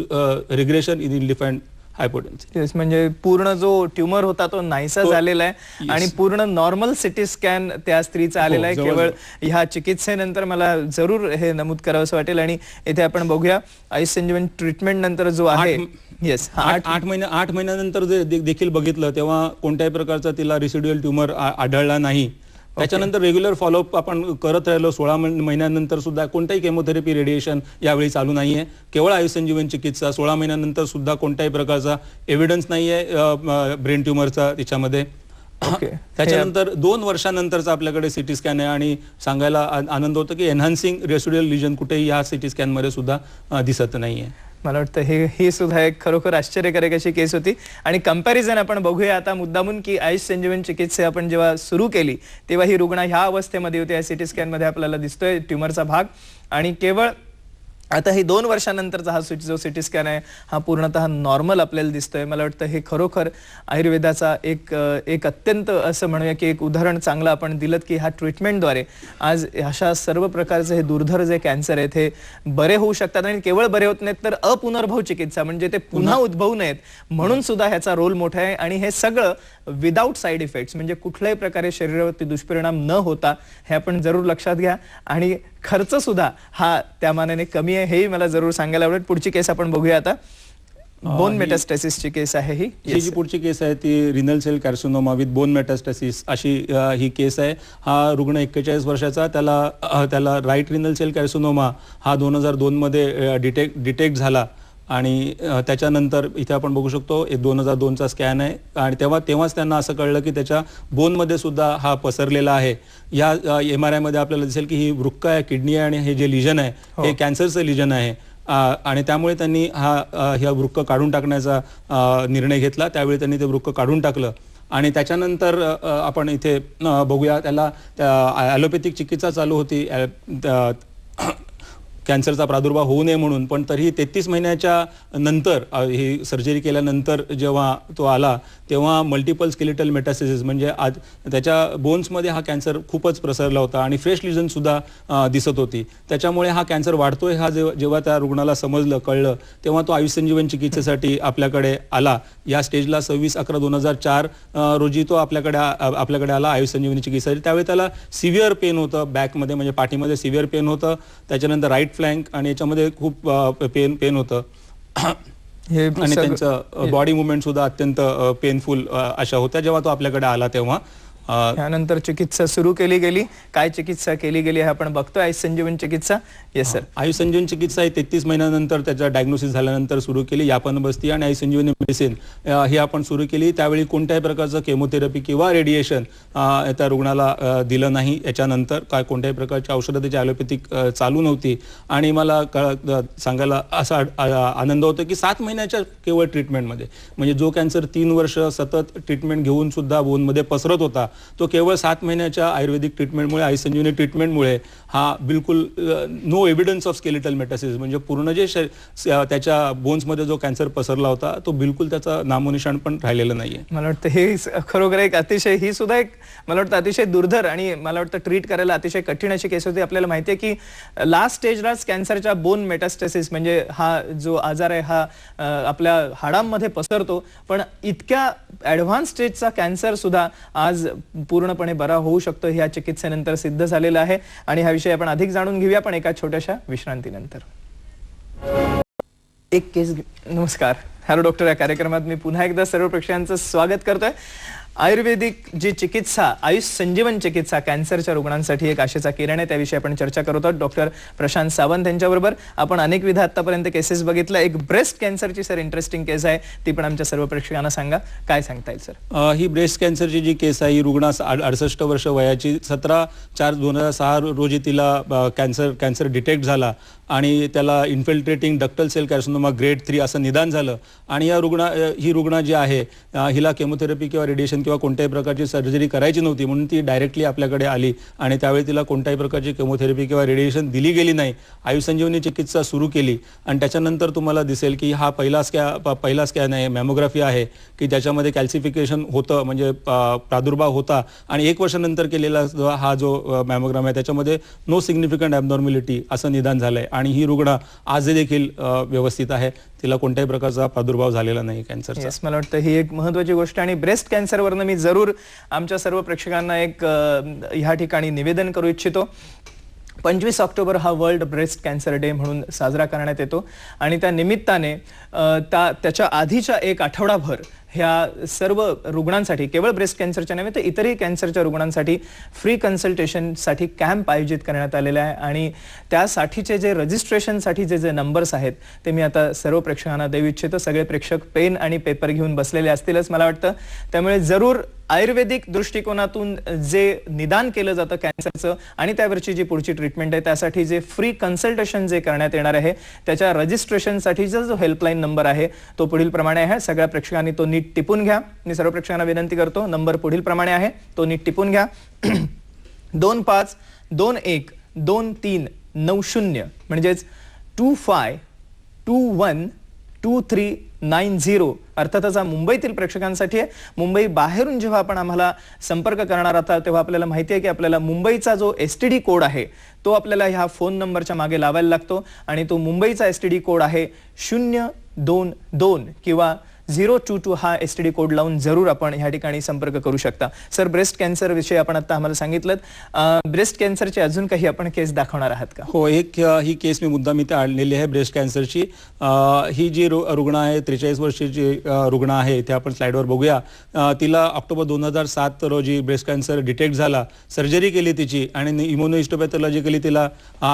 regression in defined hypotency. म्हणजे पूर्ण जो ट्युमर होता तो नाहीसा झालेला आहे आणि पूर्ण नॉर्मल सिटी स्कॅन त्या स्त्रीचा आलेला आहे. केवळ ह्या चिकित्सेनंतर मला जरूर हे नमूद करावंसं वाटेल. आणि इथे आपण बघूया आयुसंजीवन ट्रीटमेंट नंतर जो आहे 8 महिन्यानंतर देखील बघितलं तेव्हा कोणत्याही प्रकारचा तिला रेसिड्युअल ट्युमर आढळला नाही. त्याच्यानंतर रेग्युलर फॉलोअप आपण करत राहिलो. 16 महिन्यानंतर सुद्धा कोणताही केमोथेरपी रेडिएशन यावेळी चालू नाहीये, केवळ आयुसंजीवन चिकित्सा. 16 महिन्यानंतर सुद्धा कोणताही प्रकारचा एव्हिडन्स नाहीये ब्रेन ट्युमरचा तिच्यामध्ये. त्याच्यानंतर 2 वर्षानंतरचा आपल्याकडे सिटी स्कॅन आहे आणि सांगायला आनंद होतो की एनहान्सिंग रेसिड्युअल लिजन कुठेही या सिटी स्कॅनमध्ये सुद्धा दिसत नाहीये. मला वाटतं ही सुद्धा एक खरोखर आश्चर्यकारक अशी केस होती. आणि कंपॅरिझन आपण बघूया आता मुद्दामून की आयुसंजीवन चिकित्सा आपण जेव्हा सुरू केली तेव्हा ही रुग्ण ह्या अवस्थेमध्ये होती. या सिटी स्कॅनमध्ये आपल्याला दिसतोय ट्युमरचा भाग आणि केवळ आता ही 2 वर्षानंतरचा हा जो सिटी स्कॅन आहे हा पूर्णतः नॉर्मल आपल्याला दिसतोय. मला वाटतं हे खरोखर आयुर्वेदाचा एक अत्यंत असं म्हणूया की एक उदाहरण चांगलं आपण दिलं की ह्या ट्रीटमेंटद्वारे आज अशा सर्व प्रकारचे हे दुर्धर जे कॅन्सर आहेत हे बरे होऊ शकतात. आणि केवळ बरे होत नाहीत तर अपुनर्भव चिकित्सा म्हणजे ते पुन्हा उद्भवू नयेत म्हणून सुद्धा ह्याचा रोल मोठा आहे. आणि हे सगळं विदाऊट साईड इफेक्ट्स म्हणजे कुठल्याही प्रकारे शरीरावरती दुष्परिणाम न होता हे आपण जरूर लक्षात घ्या. आणि खर्च सुद्धा हा त्या मानाने कमी आहे हेही मला जरूर सांगायला आवडेल. पुढची केस आपण बघूया आता. बोन मेटास्टॅसिसची केस आहे ही जी पुढची केस आहे ती रिनल सेल कॅर्सिनोमा विथ बोन मेटास्टॅसिस अशी ही केस आहे. हा रुग्ण 41 वर्षाचा, त्याला राईट रिनल सेल कॅर्सिनोमा हा 2002 मध्ये डिटेक्ट झाला आणि त्याच्यानंतर इथे आपण बघू शकतो 2002चा स्कॅन आहे आणि तेव्हाच त्यांना असं कळलं की त्याच्या बोनमध्ये सुद्धा हा पसरलेला आहे. या MRI मध्ये आपल्याला दिसेल की ही वृक्क आहे, किडनी आहे आणि हे जे लिजन आहे हे कॅन्सरचं लिजन आहे आणि त्यामुळे त्यांनी ह्या वृक्क काढून टाकण्याचा निर्णय घेतला. त्यावेळी त्यांनी ते वृक्क काढून टाकलं आणि त्याच्यानंतर आपण इथे बघूया त्याला ॲलोपॅथिक चिकित्सा चालू होती. कॅन्सरचा प्रादुर्भाव होऊ नये म्हणून, पण तरीही 33 महिन्याच्या नंतर ही सर्जरी केल्यानंतर जेव्हा तो आला तेव्हा मल्टिपल स्केलेटल मेटास्टेसिस म्हणजे आज त्याच्या बोन्समध्ये हा कॅन्सर खूपच प्रसरला होता आणि फ्रेश लिजन सुद्धा दिसत होती. त्याच्यामुळे हा कॅन्सर वाढतोय हा जेव्हा त्या रुग्णाला समजलं कळलं तेव्हा तो आयुष संजीवन चिकित्सेसाठी आपल्याकडे आला. या स्टेजला 26/11/2004 रोजी तो आपल्याकडे आला आयुष संजीवनी चिकित्सेसाठी. त्यावेळी त्याला सिव्हिअर पेन होतं बॅकमध्ये म्हणजे पाठीमध्ये सिव्हिअर पेन होतं, त्याच्यानंतर राईट फ्लँक आणि याच्यामध्ये खूप पेन होतं आणि त्यांचं बॉडी मुवमेंट सुद्धा अत्यंत पेनफुल अशा होत्या जेव्हा तो आपल्याकडे आला तेव्हा. त्यानंतर चिकित्सा सुरू केली गेली. काय चिकित्सा केली गेली हे आपण बघतोय. आयुष संजीवन चिकित्सा. Yes sir. आयुष संजीवन चिकित्सा 33 महिन्यानंतर त्याचा डायग्नोसिस झाल्यानंतर सुरू केली. यापन बस्ती आणि आयुष संजीवनी मेडिसिन ही आपण सुरू केली. त्यावेळी कोणत्याही प्रकारचं केमोथेरपी किंवा रेडिएशन त्या रुग्णाला दिलं नाही. याच्यानंतर काय कोणत्याही प्रकारची औषधं त्याची ॲलोपॅथिक चालू नव्हती आणि मला सांगायला असा आनंद होतो की 7 महिन्याच्या केवळ ट्रीटमेंटमध्ये म्हणजे जो कॅन्सर 3 वर्ष सतत ट्रीटमेंट घेऊन सुद्धा बोनमध्ये पसरत होता तो केवळ 7 महिन्याच्या आयुर्वेदिक ट्रीटमेंटमुळे आयुष संजीवनी ट्रीटमेंटमुळे हा बिलकुल नो एव्हिडन्स ऑफ स्केलेटल मेटासिस म्हणजे पूर्ण जे त्याच्या बोन्समध्ये जो कॅन्सर पसरला होता तो बिलकुल त्याचा नामोनिशाण पण राहिलेलं नाहीये. मला वाटतं हे खरोखर एक अतिशय ही सुद्धा एक मला वाटतं अतिशय दुर्धर आणि मला वाटतं ट्रीट करायला अतिशय कठीण अशी केस होती. आपल्याला माहिती आहे की लास्ट स्टेजलाच कॅन्सरच्या बोन मेटास्टेसिस म्हणजे हा जो आजार आहे हा आपल्या हाडांमध्ये पसरतो, पण इतक्या ॲडव्हान्स स्टेजचा कॅन्सर सुद्धा आज पूर्णपणे बरा होऊ शकतो ह्या चिकित्सेनंतर सिद्ध झालेला आहे. आणि हा विषय आपण अधिक जाणून घेऊया पण एका छोट्याशा विश्रांतीनंतर. एक केस. नमस्कार. Hello doctor. या कार्यक्रमात मी पुन्हा एकदा सर्व प्रेक्षकांचं स्वागत करतोय. आयुर्वेदिक जी चिकित्सा आयुष संजीवन चिकित्सा कॅन्सरच्या रुग्णांसाठी एक आशेचा किरण आहे त्याविषयी आपण चर्चा करत आहोत डॉक्टर प्रशांत सावंत यांच्याबरोबर. आपण अनेकविध आतापर्यंत केसेस बघितल्या. एक ब्रेस्ट कॅन्सरची सर इंटरेस्टिंग केस आहे ती पण आमच्या सर्व प्रेक्षकांना सांगा. काय सांगता येईल सर? ही ब्रेस्ट कॅन्सरची जी केस आहे ही रुग्णास 68 वर्ष वयाची 17/4/2006 रोजी तिला कॅन्सर डिटेक्ट झाला आणि त्याला infiltrating ductal cell carcinoma grade 3 असं निदान झालं. आणि ही रुग्ण जी आहे हिला केमोथेरपी किंवा रेडिएशन किंवा कोणत्याही प्रकारची सर्जरी करायची नव्हती म्हणून ती डायरेक्टली आपल्याकडे आली आणि त्यावेळी तिला कोणत्याही प्रकारची केमोथेरपी किंवा रेडिएशन दिली गेली नाही. आयुष संजीवनी चिकित्सा सुरू केली आणि त्याच्यानंतर तुम्हाला दिसेल की हा पहिला स्कॅन आहे मॅमोग्राफी आहे की ज्याच्यामध्ये कॅल्सिफिकेशन होतं म्हणजे प्रादुर्भाव होता आणि 1 वर्षानंतर केलेला हा जो मॅमोग्राम आहे त्याच्यामध्ये नो सिग्निफिकंट ॲबनॉर्मॅलिटी असं निदान झालंय आणि ही रुग्ण आज देखील व्यवस्थित आहे. तिला कोणत्याही प्रकारचा प्रादुर्भाव झालेला नाही कॅन्सरचा. मला वाटतं ही एक महत्त्वाची गोष्ट आणि ब्रेस्ट कॅन्सरवरनं मी जरूर आमच्या सर्व प्रेक्षकांना एक ह्या ठिकाणी निवेदन करू इच्छितो. 25 ऑक्टोबर हा वर्ल्ड ब्रेस्ट कॅन्सर डे म्हणून साजरा करण्यात येतो आणि त्या निमित्ताने त्याच्या आधीच्या एक आठवडाभर ह्या सर्व रुग्णांसाठी केवळ ब्रेस्ट कॅन्सरच्या नव्हे तर इतरही कॅन्सरच्या रुग्णांसाठी फ्री कन्सल्टेशनसाठी कॅम्प आयोजित करण्यात आलेले आहे आणि त्यासाठीचे जे रजिस्ट्रेशनसाठी जे नंबर्स आहेत ते मी आता सर्व प्रेक्षकांना देऊ इच्छितो. सगळे प्रेक्षक पेन आणि पेपर घेऊन बसलेले असतीलच मला वाटतं. त्यामुळे जरूर आयुर्वेदिक दृष्टिकोनातून जे निदान केलं जातं कॅन्सरचं आणि त्यावरची जी पुढची ट्रीटमेंट आहे त्यासाठी जे फ्री कन्सल्टेशन जे करण्यात येणार आहे त्याच्या रजिस्ट्रेशनसाठीचा जो हेल्पलाईन नंबर आहे तो पुढील प्रमाणे आहे. सगळ्या प्रेक्षकांनी तो नीट टिपून घ्या. मी सर्व प्रेक्षकांना विनंती करतो नंबर पुढील प्रमाणे आहे तो नीट टिपून घ्या. 25212390 म्हणजेच 25212390 अर्थातच हा मुंबईतील प्रेक्षकांसाठी आहे. मुंबई बाहेरून जेव्हा आपण आम्हाला संपर्क करणार आहात तेव्हा आपल्याला माहिती आहे की आपल्याला मुंबईचा जो STD कोड आहे तो आपल्याला ह्या फोन नंबरच्या मागे लावायला लागतो आणि तो मुंबईचा STD कोड आहे 022 किंवा 022 हा STD कोड लावून जरूर आपण ह्या ठिकाणी संपर्क करू शकता. सर ब्रेस्ट कॅन्सर विषयी आपण आता आम्हाला सांगितलं. ब्रेस्ट कॅन्सरची अजून काही आपण केस दाखवणार आहात का? हो ही केस मी मुद्दाम इथे आणलेली आहे ब्रेस्ट कॅन्सरची. ही जी रुग्ण आहे 43 वर्षाची रुग्ण आहे इथे आपण स्लाइडवर बघूया. तिला ऑक्टोबर 2007 रोजी ब्रेस्ट कॅन्सर डिटेक्ट झाला. सर्जरी केली तिची आणि इम्युनोहिस्टोपॅथॉलॉजिकली तिला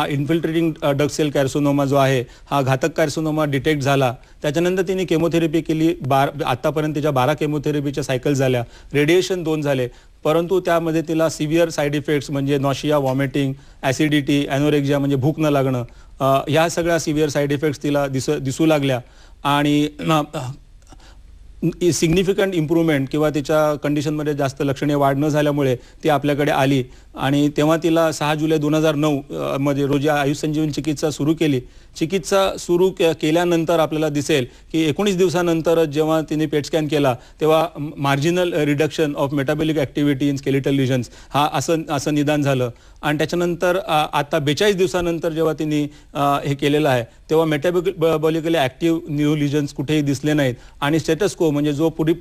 इन्फिल्ट्रेटिंग डक्ट सेल कार्सिनोमा जो आहे हा घातक कार्सिनोमा डिटेक्ट झाला. त्याच्यानंतर तिने केमोथेरपी केली. आतापर्यंत तिच्या 12 केमोथेरपीच्या सायकल झाल्या. रेडिएशन 2 झाले परंतु त्यामध्ये तिला सिव्हिअर साईड इफेक्ट्स म्हणजे नॉशिया वॉमिटिंग ॲसिडिटी ॲनोरेक्झिया म्हणजे भूक न लागणं ह्या सगळ्या सिव्हिअर साईड इफेक्ट्स तिला दिसू लागल्या आणि सिग्निफिकंट इम्प्रूव्हमेंट किंवा तिच्या कंडिशनमध्ये जास्त लक्षणीय वाढ न झाल्यामुळे ती आपल्याकडे आली आणि तेव्हा तिला 6 जुलै 2009 मध्ये रोजी आयुष संजीवनी चिकित्सा सुरू केली. चिकित्सा सुरू केल्यानंतर आपल्याला दिसेल की 19 दिवसानंतर जेव्हा तिने पेट स्कॅन केला तेव्हा marginal reduction of metabolic activity in skeletal lesions हा असं निदान झालं. आणि त्याच्यानंतर आता 42 दिवसानंतर जेव्हा तिने हे केलेलं आहे तेव्हा मेटाबॉलिकली ॲक्टिव्ह न्यू लिजन्स कुठेही दिसले नाहीत आणि स्टेटस को म्हणजे जो पूर्वी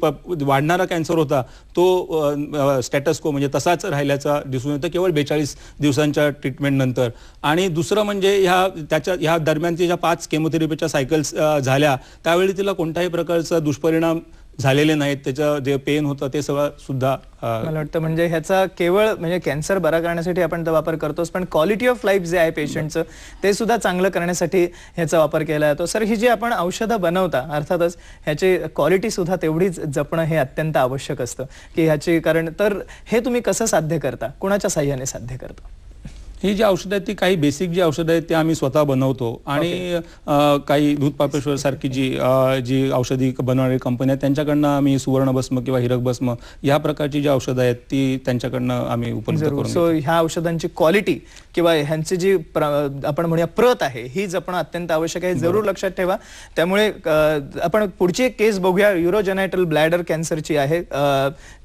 वाढणारा कॅन्सर होता तो स्टेटस को म्हणजे तसाच राहिल्याचा दिसून येतं केवळ 42 दिवसांच्या ट्रीटमेंट नंतर. आणि दुसरं म्हणजे ह्या दरम्यानच्या ज्या 5 केमोथेरपीच्या सायकल्स झाल्या त्यावेळी तिला कोणत्याही प्रकारचा दुष्परिणाम झालेले नाहीत. त्याचं जे पेन होतं ते सगळं सुद्धा मला वाटतं म्हणजे ह्याचा केवळ म्हणजे कॅन्सर बरा करण्यासाठी आपण तो वापर करतोच पण क्वालिटी ऑफ लाईफ जे आहे पेशंटचं ते सुद्धा चांगलं करण्यासाठी ह्याचा वापर केला जातो. सर ही जी आपण औषधं बनवता अर्थातच ह्याची क्वालिटी सुद्धा तेवढीच जपणं हे अत्यंत आवश्यक असतं की ह्याची कारण तर हे तुम्ही कसं साध्य करता कोणाच्या साह्याने साध्य करता? ही जी औषधं आहेत ती काही बेसिक जी औषधं आहेत ती आम्ही स्वतः बनवतो आणि काही दूध पापेश्वर सारखी जी औषधी बनवणारी कंपनी आहेत त्यांच्याकडनं आम्ही सुवर्णभस्म किंवा हिरकभस्म या प्रकारची जी औषधं आहेत ती त्यांच्याकडनं आम्ही उपलब्ध करून सो ह्या औषधांची क्वालिटी किंवा ह्यांची जी आपण म्हणूया प्रत आहे ही जपणं अत्यंत आवश्यक आहे. जरूर लक्षात ठेवा. त्यामुळे आपण पुढची एक केस बघूया. युरोजेनायटल ब्लॅडर कॅन्सरची आहे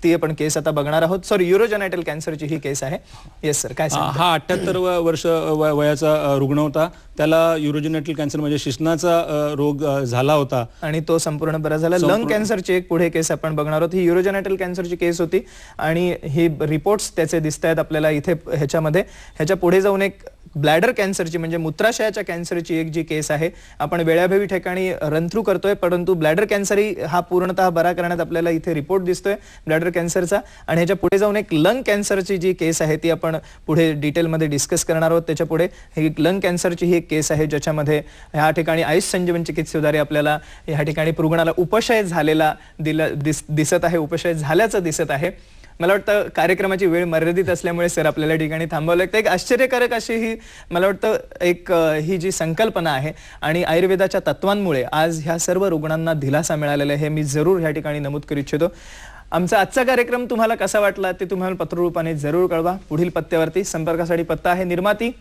ती आपण केस आता बघणार आहोत. सॉरी युरोजेनायटल कॅन्सरची ही केस आहे. येस सर काय हा 78 वर्ष वयाचा रुग्ण होता. त्याला युरोजेनेटल कॅन्सर म्हणजे शिश्नाचा रोग झाला होता आणि तो संपूर्ण बरा झाला. लंग कॅन्सरची एक पुढे केस आपण बघणार आहोत. ही युरोजेनेटल कॅन्सरची केस होती आणि ही रिपोर्ट्स त्याचे दिसत आहेत आपल्याला इथे ह्याच्यामध्ये. ह्याच्या पुढे जाऊन एक ब्लॅडर कॅन्सरची म्हणजे मूत्राशयाच्या कॅन्सरची एक जी केस आहे आपण वेळाभेवी ठिकाणी रन थ्रू करतोय परंतु ब्लॅडर कॅन्सरही हा पूर्णतः बरा करण्यात आपल्याला इथे रिपोर्ट दिसतोय ब्लॅडर कॅन्सरचा. आणि ह्याच्या पुढे जाऊन एक लंग कॅन्सरची जी केस आहे ती आपण पुढे डिटेलमध्ये डिस्कस करणार आहोत. त्याच्या पुढे ही लंग कॅन्सरची ही एक केस आहे ज्याच्यामध्ये ह्या ठिकाणी आयुष संजीवनी चिकित्सेद्वारे आपल्याला ह्या ठिकाणी रुग्णाला उपशय झालेला दिसत आहे उपशय झाल्याचं दिसत आहे. मला वाटतं कार्यक्रमाची वेळ मर्यादित असल्यामुळे सर आपल्याला ठिकाणी थांबावं लागतं. एक आश्चर्यकारक अशी ही मला वाटतं एक ही जी संकल्पना आहे आणि आयुर्वेदाच्या तत्वांमुळे आज ह्या सर्व रुग्णांना दिलासा मिळालेला आहे हे मी जरूर ह्या ठिकाणी नमूद करू इच्छितो. आमचा आजचा कार्यक्रम तुम्हाला कसा वाटला ते तुम्हाला पत्ररूपाने जरूर कळवा. पुढील पत्त्यावरती संपर्कासाठी पत्ता आहे निर्माती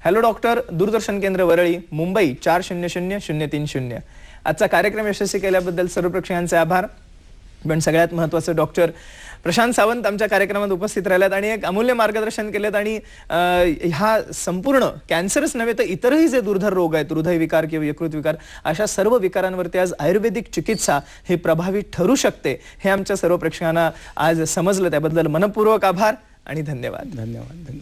हॅलो डॉक्टर दूरदर्शन केंद्र वरळी मुंबई 400030. आजचा कार्यक्रम यशस्वी केल्याबद्दल सर्व प्रेक्षकांचे आभार. पण सगळ्यात महत्त्वाचं डॉक्टर प्रशांत सावंत आमच्या कार्यक्रमात उपस्थित राहिल्यात आणि एक अमूल्य मार्गदर्शन केलेत आणि ह्या संपूर्ण कॅन्सरच नव्हे तर इतरही जे दुर्धर रोग आहेत हृदयविकार किंवा यकृत विकार अशा सर्व विकारांवरती आज आयुर्वेदिक चिकित्सा ही प्रभावी ठरू शकते हे आमच्या सर्व प्रेक्षकांना आज समजलं. त्याबद्दल मनपूर्वक आभार आणि धन्यवाद. धन्यवाद.